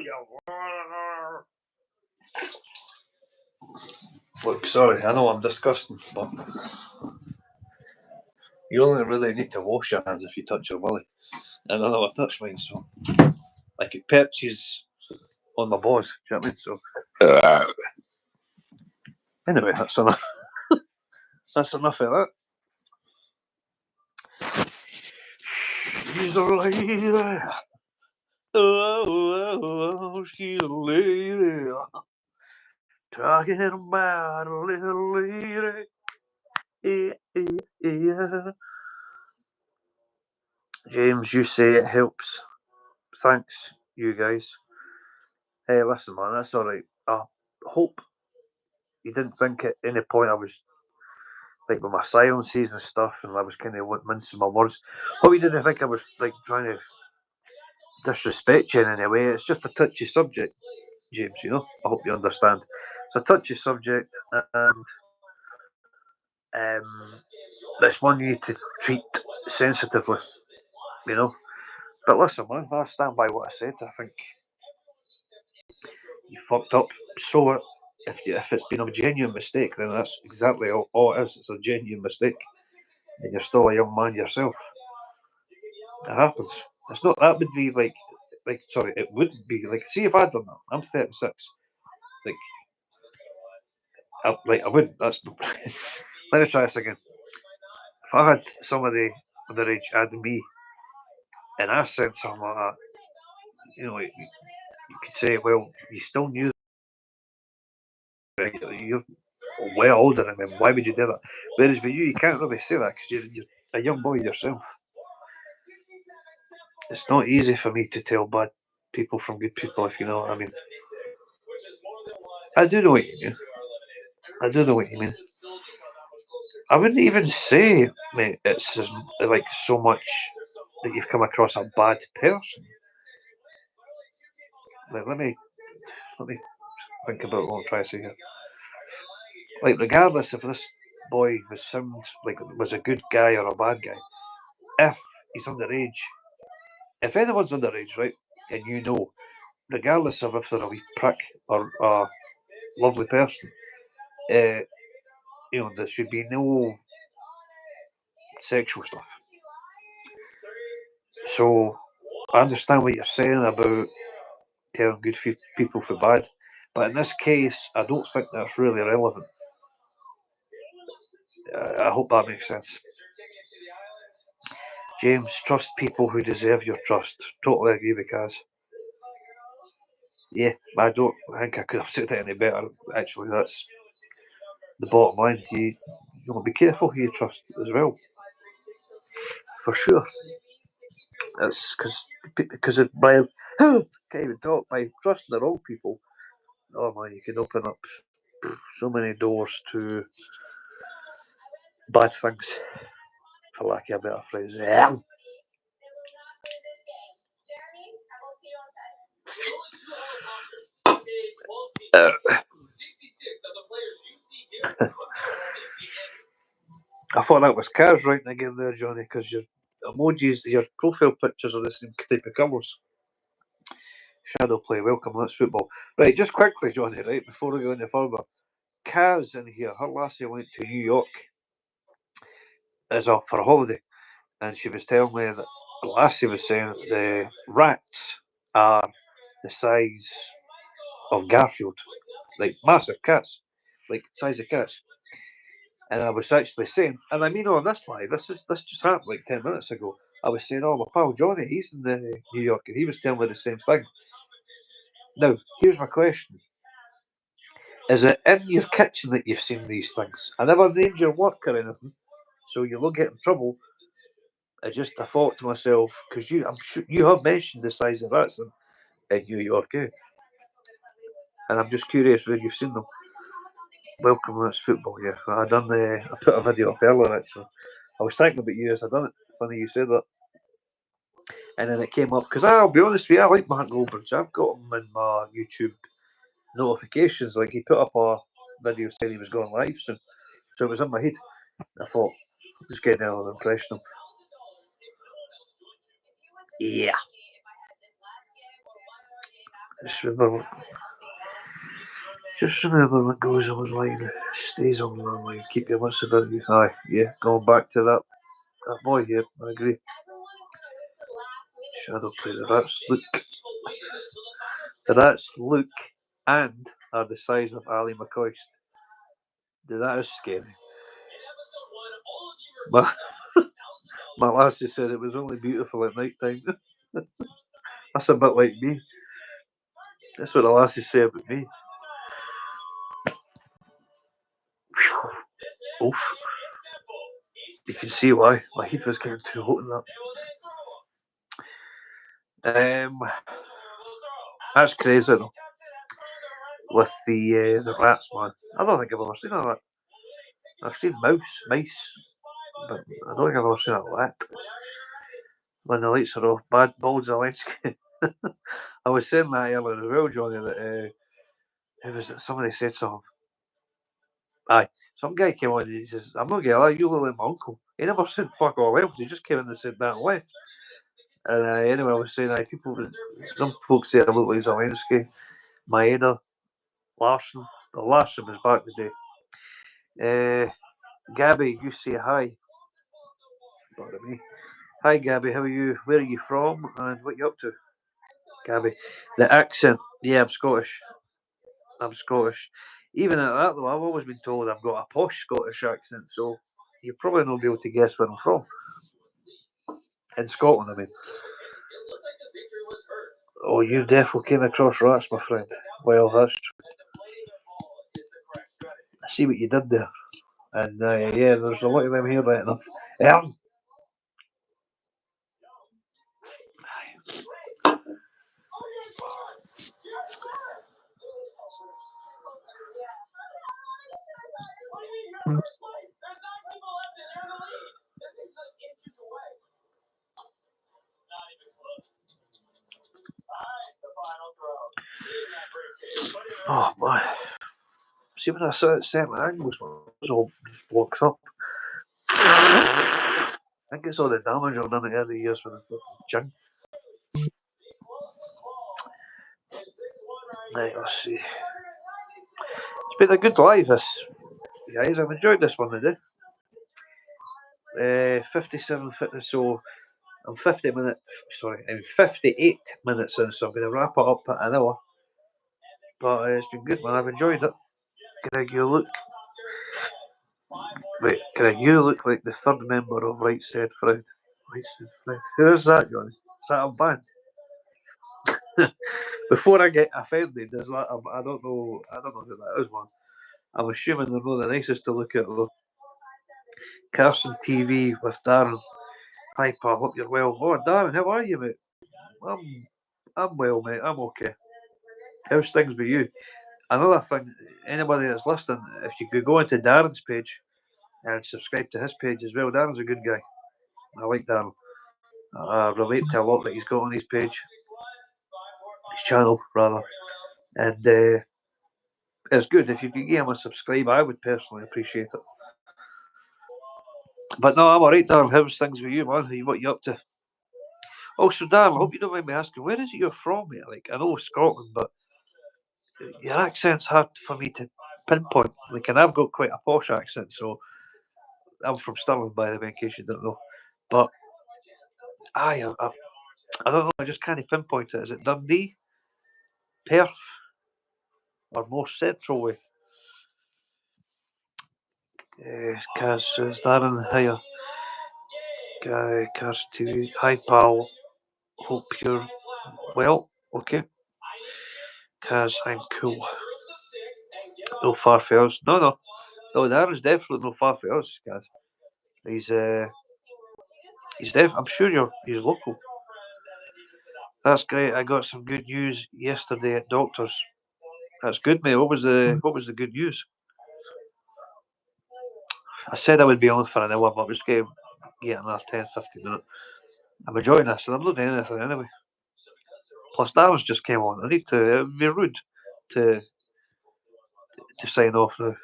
look, sorry, I know I'm disgusting, but you only really need to wash your hands if you touch your willy. And I know I touch mine, so like it perches on my balls. Do you know what I mean? So anyway, that's enough. That's enough of that. She's a lady. Oh, she's a lady. Talking about a little lady. Yeah. James, you say it helps. Thanks, you guys. Hey, listen, man, that's alright. I hope you didn't think at any point I was like with my silences and stuff, and I was kind of mincing my words. Hope you didn't think I was like trying to disrespect you in any way. It's just a touchy subject, James. You know, I hope you understand. It's a touchy subject, and it's one you need to treat sensitively. You know, but listen, man, I stand by what I said. I think you fucked up. So if it's been a genuine mistake, then that's exactly all it is. It's a genuine mistake, and you're still a young man yourself. It happens. It's not. That would be like sorry. It would be like. See if I'd done that. I'm 36. Like, I wouldn't. That's. Let me try this again. If I had somebody underage add me, and I said something like that, you could say, well, you still knew. You're well older than him. Why would you do that? Whereas with you can't really say that because you're a young boy yourself. It's not easy for me to tell bad people from good people, if you know what I mean. I do know what you mean. I do know what you mean. I wouldn't even say, mate, it's like so much that you've come across a bad person. Like, let me think about what I'm trying to say here. Like, regardless if this boy was a good guy or a bad guy, if he's underage, if anyone's underage, right, and you know, regardless of if they're a wee prick or a lovely person, there should be no sexual stuff. So I understand what you're saying about telling good people for bad, but in this case, I don't think that's really relevant. I hope that makes sense. James, trust people who deserve your trust. Totally agree with Kaz. Yeah, I don't think I could have said it any better. Actually, that's the bottom line. You want to be careful who you trust as well, for sure. That's because can't even talk by trusting the wrong people. Oh man, you can open up so many doors to bad things, for lack of a better phrase. I thought that was Kaz writing again there, Johnny, because your emojis, your profile pictures are the same type of colours. Shadow play, welcome, that's football. Right, just quickly, Johnny, right, before we go any further. Kaz in here, her lassie went to New York for a holiday, and she was telling me that the lassie was saying that the rats are the size of Garfield, like massive cats, like size of cats. And I was actually saying, and I mean on this live, this just happened like 10 minutes ago. I was saying, oh, my pal Johnny, he's in New York, and he was telling me the same thing. Now, here's my question. Is it in your kitchen that you've seen these things? I never named your work or anything, so you'll not get in trouble. I thought to myself, because I'm sure you have mentioned the size of rats in New York, eh? And I'm just curious where you've seen them. Welcome, that's football, yeah. I put a video up earlier, actually. I was thinking about you as I done it. Funny you said that. And then it came up, because I'll be honest with you, I like Mark Goldbridge. I've got him in my YouTube notifications. Like, he put up a video saying he was going live soon. So it was in my head. I thought, just getting another impression of him. Yeah. Just remember what goes online stays online. Keep your wits about you. Aye, yeah, going back to that boy here, I agree. Shadow play. The rats look and are the size of Ali McCoist. That is scary. But my lassie said it was only beautiful at night time. That's a bit like me. That's what the lassie say about me. Oof. You can see why. My heat was getting too hot in that. That's crazy though. With the rats, man. I don't think I've ever seen a rat. I've seen mice, but I don't think I've ever seen a rat. When the lights are off, bad Bold Zelensky. I was saying that earlier as well, Johnny, that who was it? Somebody said something. Aye, some guy came on and he says, I'm not gonna lie, you look like my uncle. He never said fuck all else, he just came in and said that and left. And anyway, I was saying, some folks say I look like Zelensky, Maeda, Larson. Larson was back the day. Gabby, you say hi. Pardon me. Hi, Gabby, how are you? Where are you from? And what you up to? Gabby. The accent. Yeah, I'm Scottish. Even at that, though, I've always been told I've got a posh Scottish accent, so you'll probably not be able to guess where I'm from. In Scotland, I mean. Oh, you definitely came across rats, my friend. Well, that's true. I see what you did there. And yeah, there's a lot of them here, right enough. Oh, boy. See when I set my angles, it all just blocks up. I think it's all the damage I've done over the years with the fucking junk. Right, let's see. It's been a good live, this, guys. I've enjoyed this one today. 57 fitness, so I'm 58 minutes in, so I'm going to wrap it up at an hour. But it's been good, man. I've enjoyed it. Greg, you look like the third member of Right Said Fred. Right Said Fred. Who is that, Johnny? Is that a band? Before I get offended, is that I don't know who that is, man. I'm assuming they're not the nicest to look at though. Carson TV with Darren. Hi pal, hope you're well. Oh Darren, how are you, mate? I'm well, mate. I'm okay. How's things with you? Another thing, anybody that's listening, if you could go into Darren's page and subscribe to his page as well. Darren's a good guy. I like Darren. I relate to a lot that he's got on his page, his channel rather, and it's good. If you could give him a subscribe, I would personally appreciate it. But no, I'm alright, Darren. How's things with you, man? What you up to? Also, Darren, I hope you don't mind me asking, where is it you're from, mate? Like, I know Scotland, but your accent's hard for me to pinpoint. Like, and I've got quite a posh accent, so I'm from Stirling, by the way, in case you don't know. But I don't know. I just can't pinpoint it. Is it Dundee, Perth, or more central way? Kaz says, Darren, hiya. Kaz TV. Hi, pal. Hope you're well. Okay. Kaz, I'm cool. No far for us. No, Darren's definitely no far for us, Kaz. He's I'm sure he's local. That's great. I got some good news yesterday at doctor's. That's good, mate. What was the good news? I said I would be on for an hour, but I'm just getting another 10, 15 minutes. I'm enjoying this, and I'm not doing anything anyway. Plus, Darren's just came on. It would be rude to sign off now.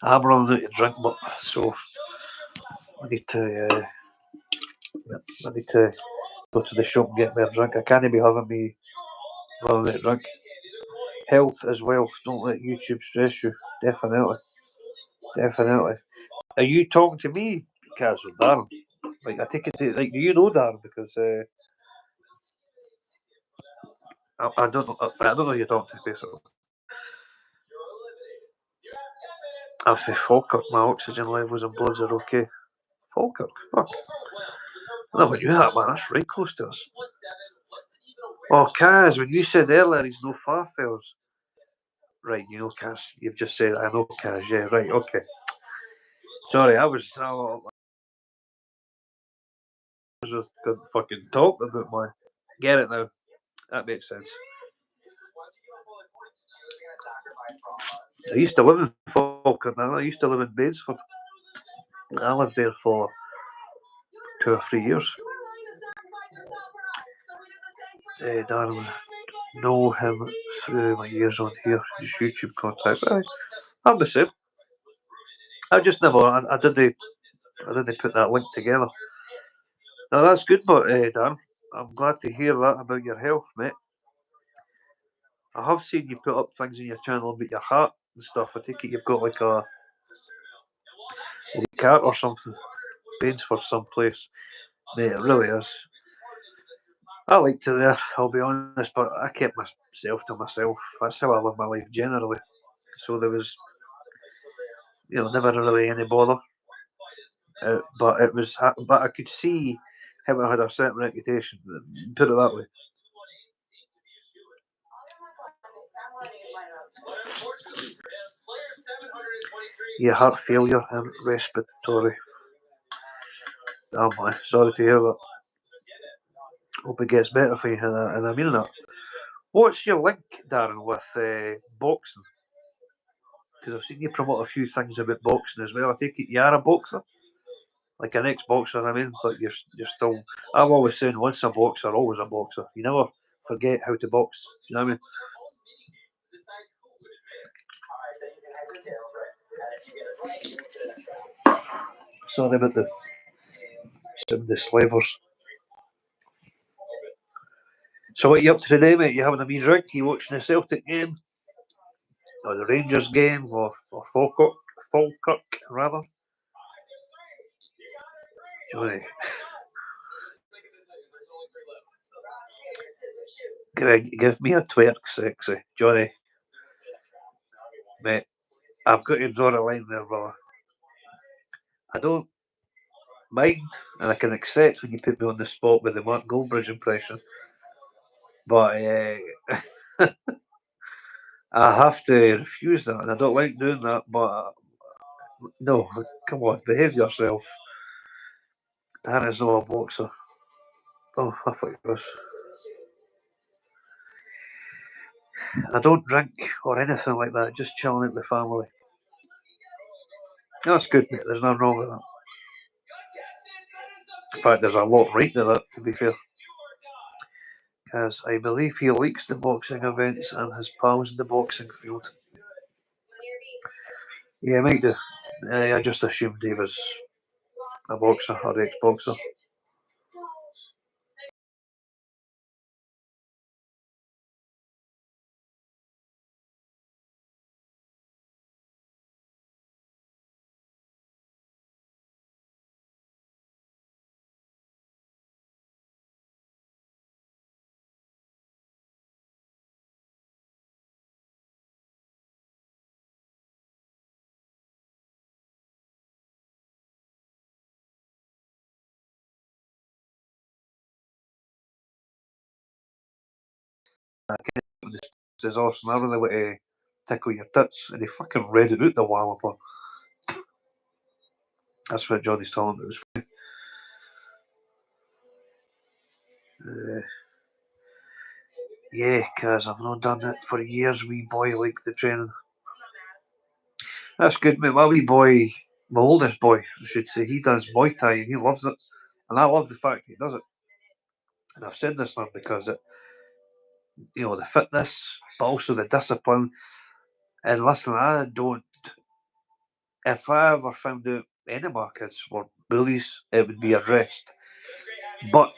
I'm running out of drink, so I need to I need to go to the shop and get me a drink. I can't be having me running out drink. Health is wealth. Don't let YouTube stress you. Definitely. Definitely. Are you talking to me, Kaz, or Darren? Like, I take it to, like, do you know Darren? Because I don't know. I don't know who you're talking to, basically. I'm for Falkirk. My oxygen levels and bloods are okay. Falkirk? Fuck. I never knew that, man. That's right close to us. Oh, Kaz, when you said earlier he's no far fellas. Right, you know Kaz. You've just said, I know Kaz, yeah, right, okay. Sorry, I was just fucking talking about my. Get it now. That makes sense. I used to live in Falkirk, man. I used to live in Batesford. I lived there for 2 or 3 years. Darren, know him through my years on here, just YouTube contacts. I'm the same. I just never. I didn't put that link together. No, that's good, but Darren, I'm glad to hear that about your health, mate. I have seen you put up things on your channel about your heart and stuff. I take it you've got like a cat or something. Veins for someplace. Mate, it really is. I liked it there, I'll be honest, but I kept myself to myself. That's how I live my life generally. So there was, never really any bother. But it was, but I could see how it had a certain reputation. Put it that way. Yeah, heart failure and respiratory. Oh my, sorry to hear that. Hope it gets better for you, and I mean that. What's your link, Darren, with boxing? Because I've seen you promote a few things about boxing as well. I take it you are a boxer, like an ex-boxer. I mean, but you're still. I've always said, once a boxer, always a boxer. You never forget how to box. You know what I mean? Sorry about the slavers. So what are you up to today, mate? You having a wee drink? You watching the Celtic game? Or the Rangers game? Or Falkirk, rather? Johnny. Greg, give me a twerk, sexy. Johnny. Mate, I've got to draw a line there, brother. I don't mind, and I can accept when you put me on the spot with the Mark Goldbridge impression. But I have to refuse that, and I don't like doing that. But no, come on, behave yourself. That is not a boxer. Oh, I thought it was. I don't drink or anything like that. Just chilling out with family. That's good, mate. There's nothing wrong with that. In fact, there's a lot right to that, to be fair. Because I believe he likes the boxing events and has pals in the boxing field. Yeah, might do. I just assumed he was a boxer or ex-boxer. Says Austin, I really want to tickle your tits, and he fucking read it out the walloper. That's what Johnny's telling me. It was funny. Yeah, cause I've not done it for years, wee boy, like the training. That's good, mate. My wee boy, my oldest boy, I should say, he does Muay Thai and he loves it. And I love the fact he does it. And I've said this now because the fitness, but also the discipline. And listen, I don't. If I ever found out any of my kids were bullies, it would be addressed. But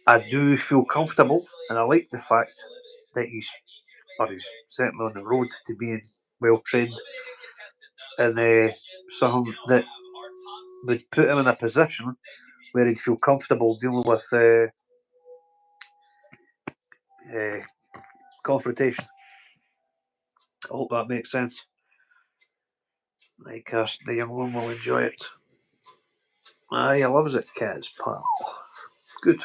I do feel comfortable, and I like the fact that he's certainly on the road to being well trained, and something that would put him in a position where he'd feel comfortable dealing with confrontation. I hope that makes sense. Like the young one will enjoy it. Aye, he loves it, cats, pal. Good.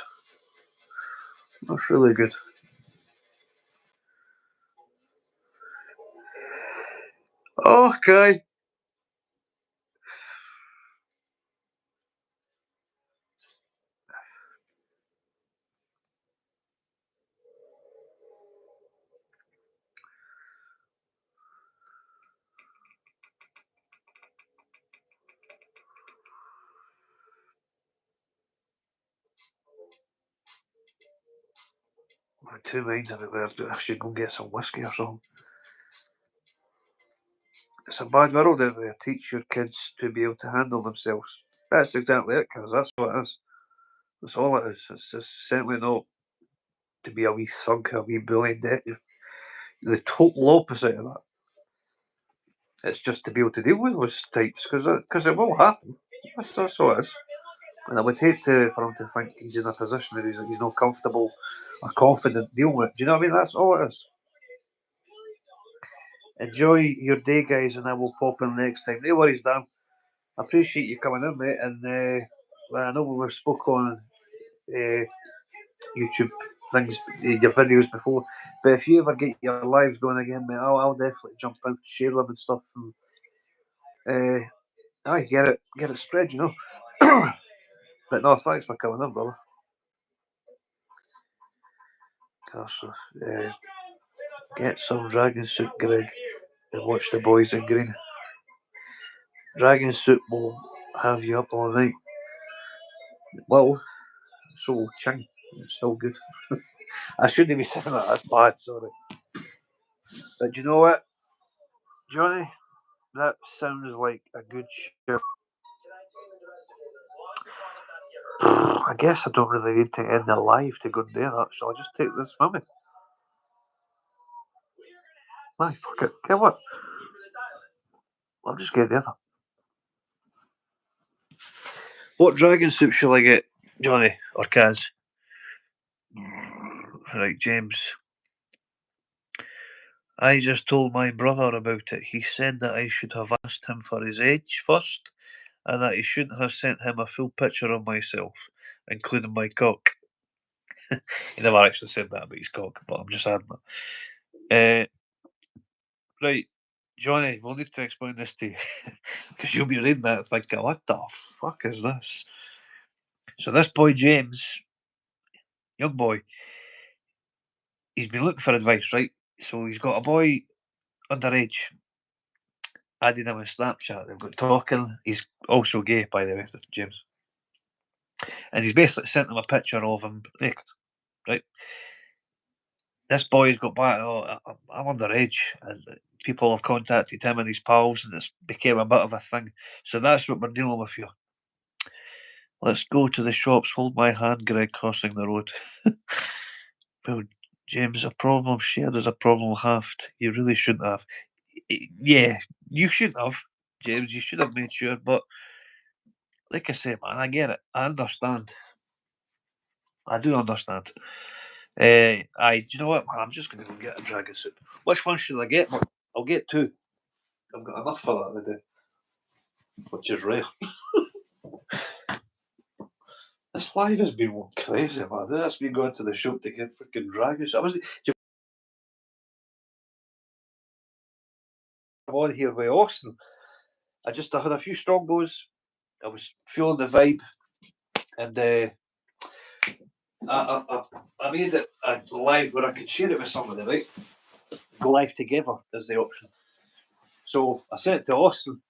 That's really good. Okay. I'm in two minds about whether I should go and get some whiskey or something. It's a bad world out there. Teach your kids to be able to handle themselves. That's exactly it, cuz that's what it is. That's all it is. It's just certainly not to be a wee thug, a wee bully. The total opposite of that. It's just to be able to deal with those types, because it will happen. That's all it is. And I would hate for him to think he's in a position where he's not comfortable or confident dealing with it. Do you know what I mean? That's all it is. Enjoy your day, guys, and I will pop in next time. No worries, Dan. I appreciate you coming in, mate. And I know we've spoke on YouTube things, your videos before, but if you ever get your lives going again, mate, I'll definitely jump in, share them and stuff, and get it spread, you know. But no, thanks for coming in, brother. Gosh, get some Dragon Soup, Greg, and watch the boys in green. Dragon Soup will have you up all night. Well, so Ching, it's still good. I shouldn't be saying that. That's bad. Sorry. But you know what, Johnny? That sounds like a good show. I guess I don't really need to end the live to go and do that, so I'll just take this with me. Aye, fuck it. Get what? I'll just get the other. What dragon soup shall I get, Johnny or Kaz? Right, James. I just told my brother about it. He said that I should have asked him for his age first, and that he shouldn't have sent him a full picture of myself, including my cock. He never actually said that about his cock, but I'm just adding that. Right, Johnny, we'll need to explain this to you because you'll be reading that and thinking, what the fuck is this? So, this boy, James, young boy, he's been looking for advice, right? So, he's got a boy underage, added him on Snapchat. They've got talking. He's also gay, by the way, James. And he's basically sent him a picture of him naked, right? This boy's got back, I'm underage, and people have contacted him and his pals, and it's became a bit of a thing. So that's what we're dealing with here. Let's go to the shops. Hold my hand, Greg, crossing the road. Well, James, a problem shared is a problem halved. You really shouldn't have. Yeah, you shouldn't have, James. You should have made sure. But like I say, man, I get it. I understand. I do understand. Do you know what, man? I'm just going to go get a dragon soup. Which one should I get? I'll get two. I've got enough for that today, which is rare. This live has been one crazy, man. That's me going to the shop to get freaking dragon soup. I'm on here with Austin. I had a few strongbows. I was feeling the vibe, and I made it a live where I could share it with somebody, right? Go live together is the option. So I sent it to Austin,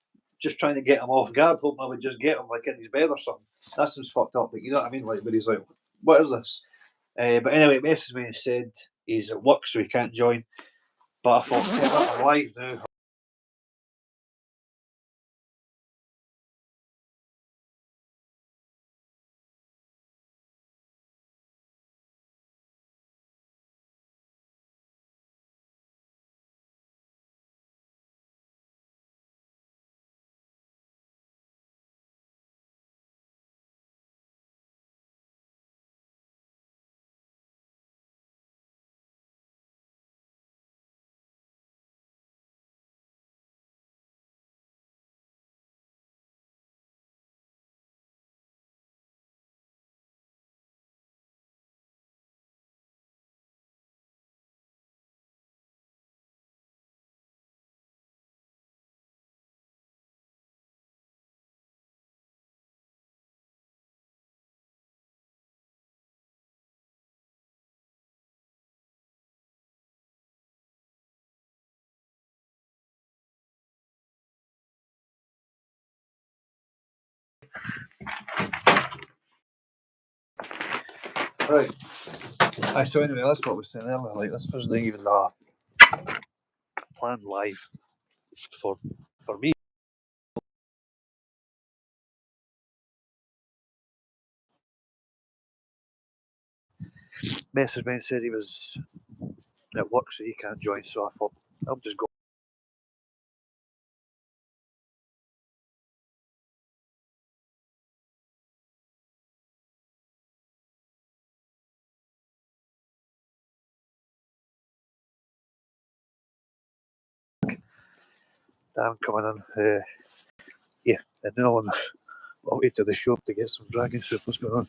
just trying to get him off guard, hoping I would just get him like in his bed or something. That seems fucked up, but you know what I mean? Like, where he's like, what is this? But anyway, he messaged me and said he's at work, so he can't join. But I thought, I'm live now. Right. So anyway, that's what I was saying earlier. Like, this wasn't even a planned live for me. Message me and said he was at work, so he can't join. So I thought I'll just go. I'm coming in. Yeah, and now I'm on my way to the shop to get some dragon soup. What's going on?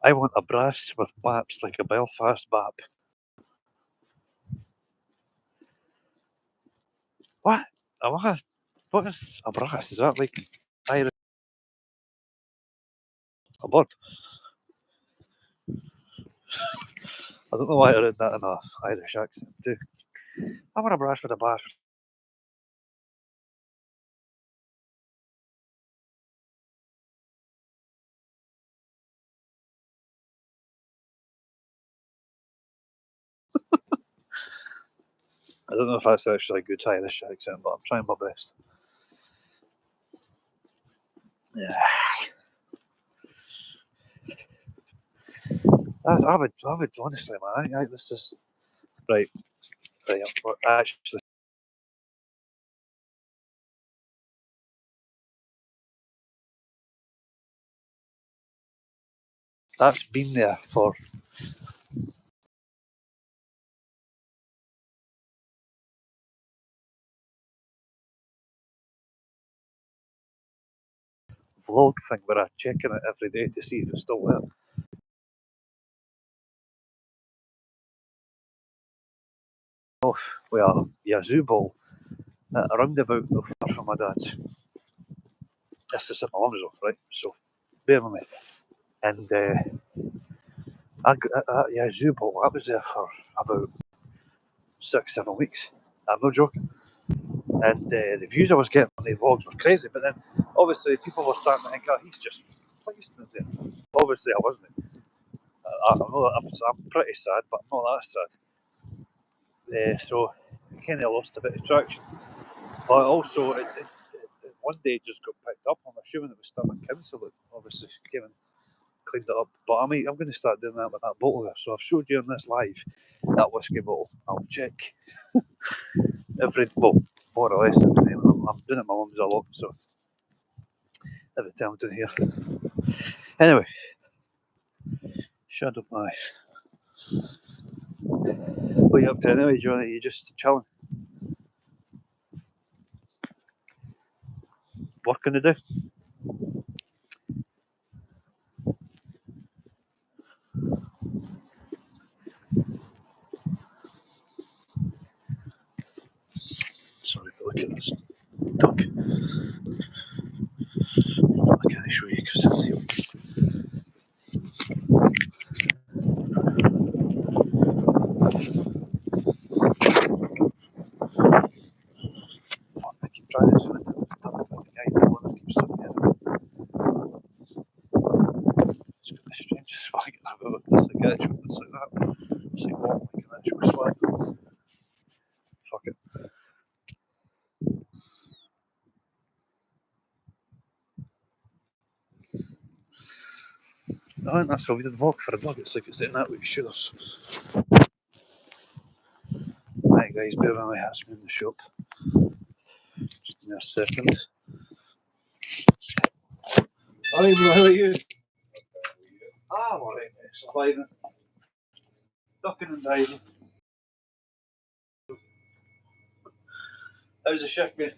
I want a brass with baps like a Belfast bap. What? What is a brass? Is that like Irish? A bird? I don't know why I read that in a Irish accent too. I want a brass with a bass. I don't know if that's actually a good Irish accent, but I'm trying my best. Yeah. I would honestly, man. This is right. Actually, that's been there for vlog thing where I check in it every day to see if it's still there. Off with a Yazoo ball at a roundabout not far from my dad's. This is at my mum's off, right? So bear with me. And Yazoo ball, I was there for about 6-7 weeks. I'm not joking. And the views I was getting on the vlogs was crazy. But then, obviously, people were starting to think, "Oh, he's just wasting it there." Obviously, I wasn't. I'm pretty sad, but I'm not that sad. So I kind of lost a bit of traction. But also, it one day it just got picked up. I'm assuming it was still in council. It obviously came and cleaned it up. But I'm going to start doing that with that bottle there. So I've showed you in this live that whiskey bottle. I'll check more or less every day. I'm doing it at my mum's a lot, so every time I'm doing here. Anyway, shut up, my. What are you up to anyway, Johnny? You just chilling? Working to do? Sorry, but look at this duck. I can't show you because I keep trying this one. It's not the guy the one that keeps looking at me. It's got the strangest swag I've ever this like actual it's like that. It's like walking like an actual swag. Fuck it. I think that's how we did walk for a dog. It's like it's doing that with shooters. Right guys, bear with me, has been in the shop. Just give me a second. Hi bro, how are you? I'm alright, mate. Surviving. Ducking and diving. How's the shift been?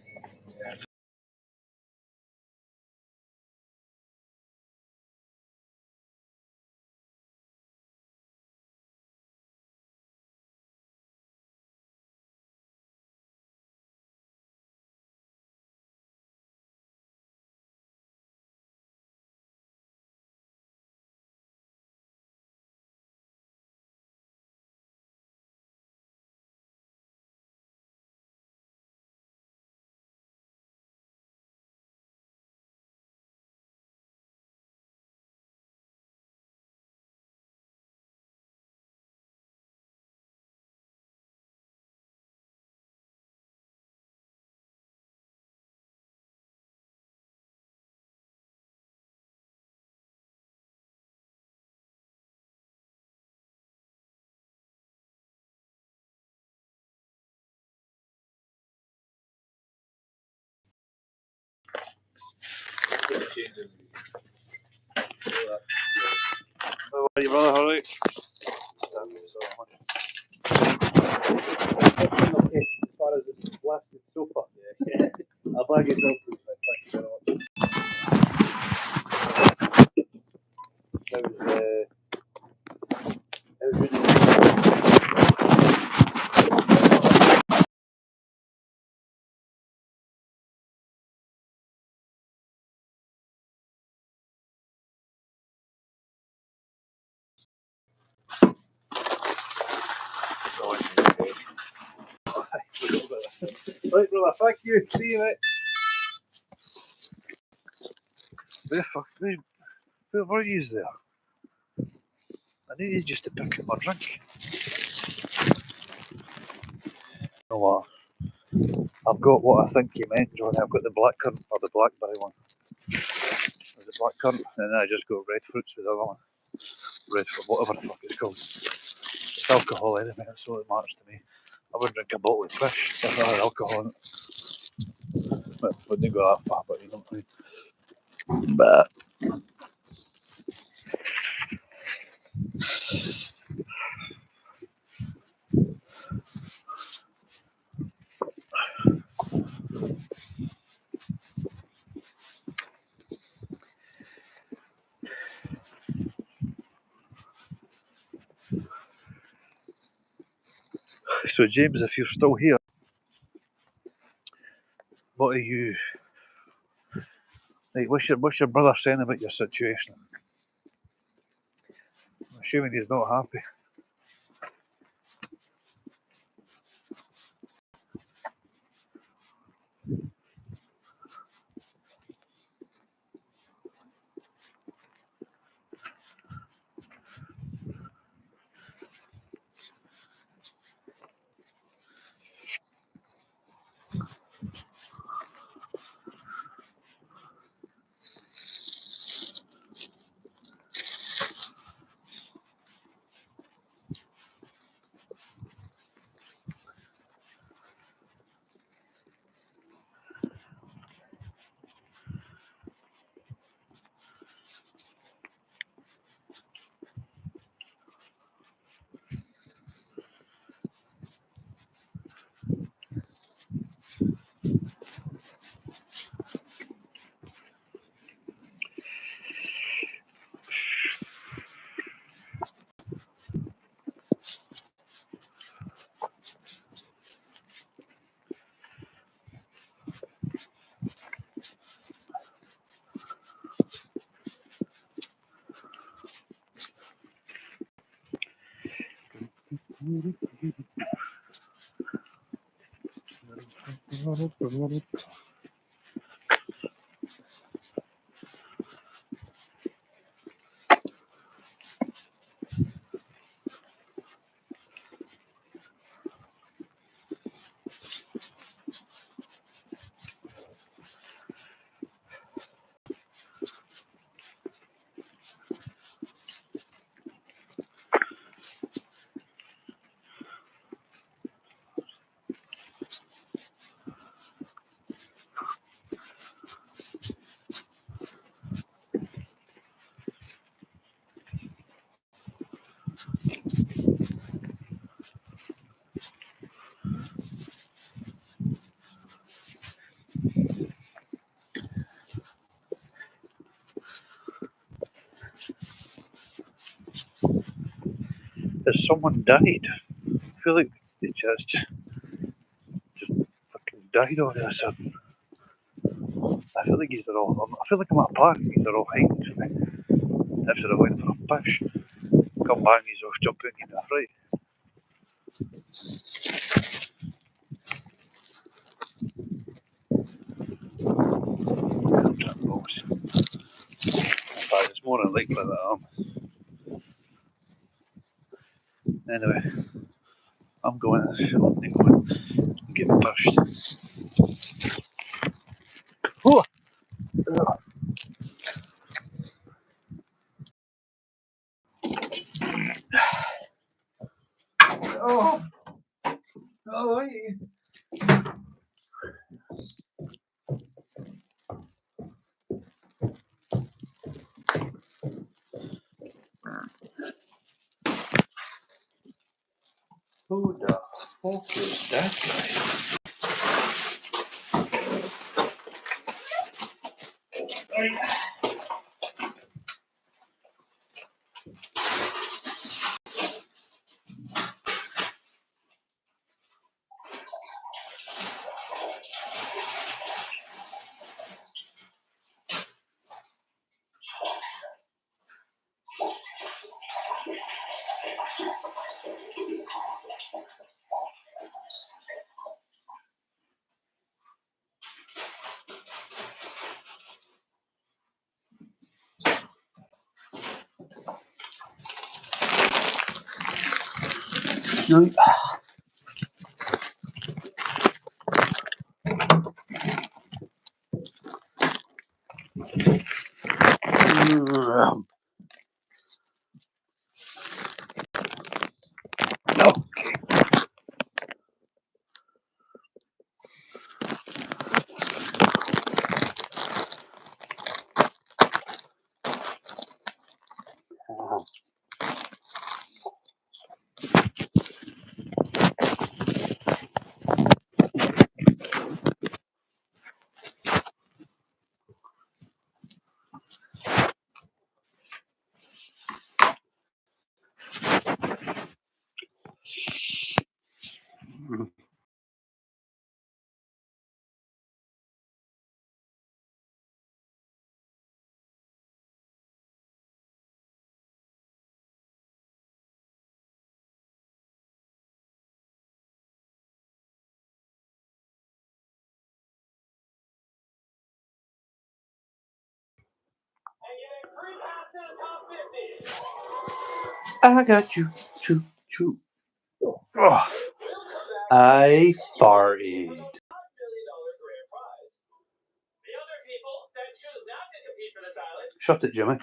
How are you, brother? All right? Okay, as far as the blasted sofa. Yeah. I'll bag yourself, please, mate. Thank you very much. How's your day? Right, brother, thank you. See you, mate. Where were you there? I needed just to pick up my drink. You know what? I've got what I think you meant, John. I've got the blackcurrant or the blackberry one. There's the blackcurrant, and then I just got red fruits with the other one. Red fruit, whatever the fuck it's called. It's alcohol anyway, that's all that matters to me. I would drink a bottle of fish if I had alcohol in it. But wouldn't go that far, but you know what I mean. But so James, if you're still here, what are you like, what's your brother saying about your situation? I'm assuming he's not happy. Has someone died? I feel like they just fucking died all of a sudden. I feel like these are all. I feel like I'm at a park. These are all hiding for me. If they're waiting for a push, come back. He's off jumping in a fright. I'm trying balls. But it's more than likely that Anyway, I'm going to get pushed. Oh! Oh! Oh, hey. Who the fuck is that guy? Right. Okay. I got you. Choo, choo. Oh, I farted. $5 million grand prize. The other people that choose not to compete for this island. Shut it, Jimmy.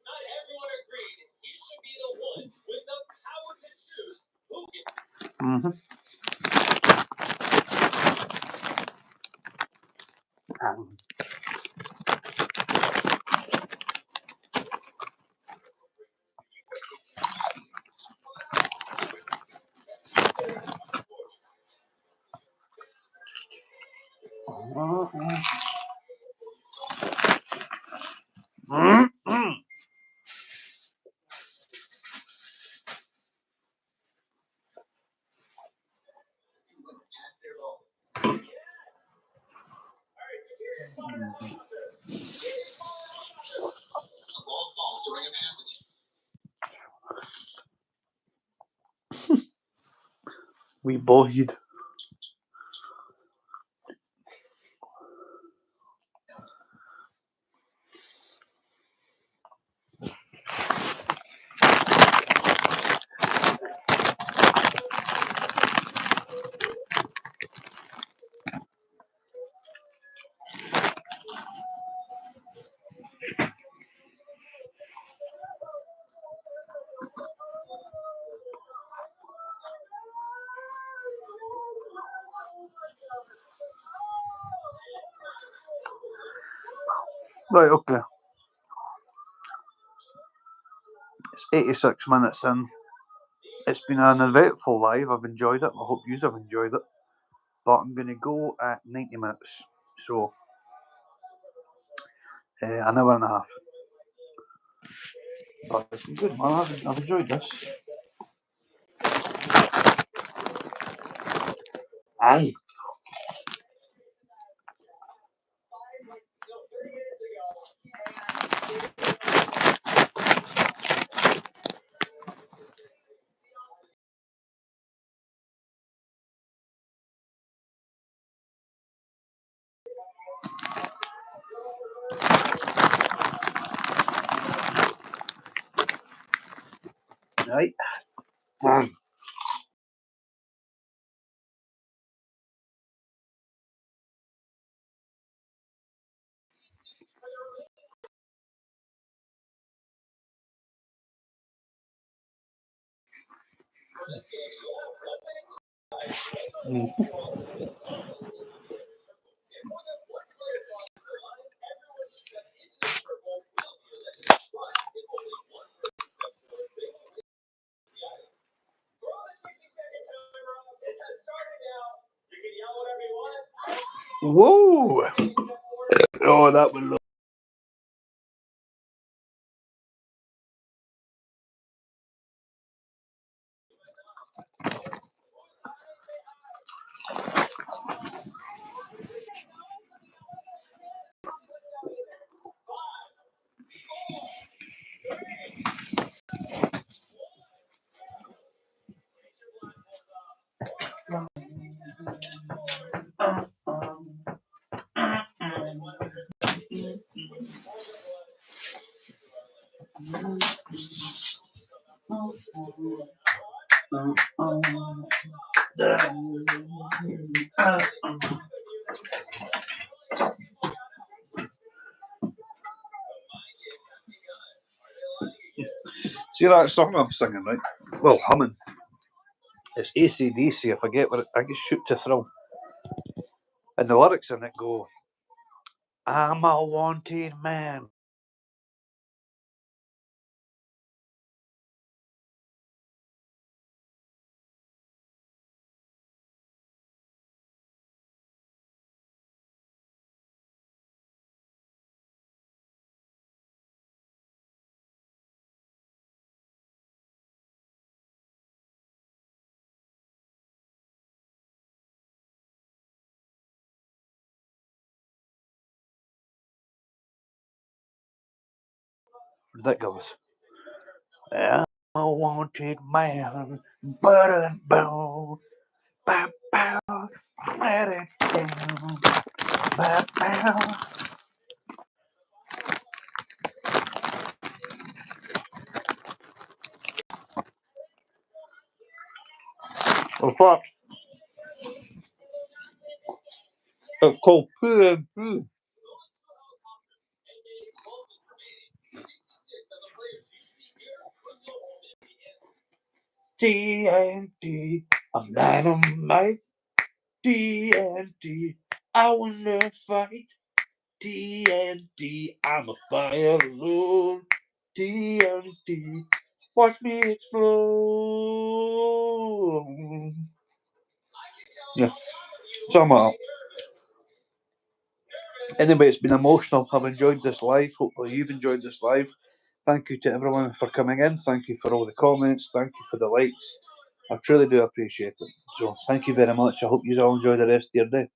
Not everyone agreed he should be the one with the power to choose who gets. We boyed. Right, okay. It's 86 minutes in. It's been an eventful live. I've enjoyed it. I hope you have enjoyed it. But I'm going to go at 90 minutes. So, an hour and a half. But it's been good, man. I've enjoyed this. Aye. Right. Whoa! Oh, that was. See that song I'm singing, right? Well, humming. It's ACDC. If I get what I get, Shoot to Thrill, and the lyrics in it go, "I'm a wanted man." Ridiculous. I'm a wanted man, button bone, bow, bow, let it down, bow, bow. Well, fuck. It's called Poo and Poo. TNT, I'm dynamite. TNT, I wanna fight. TNT, I'm a fire alone. TNT, watch me explode. Yeah, somehow. Anyway, it's been emotional. I've enjoyed this live. Hopefully, you've enjoyed this live. Thank you to everyone for coming in. Thank you for all the comments. Thank you for the likes. I truly do appreciate it. So, thank you very much. I hope you all enjoy the rest of your day.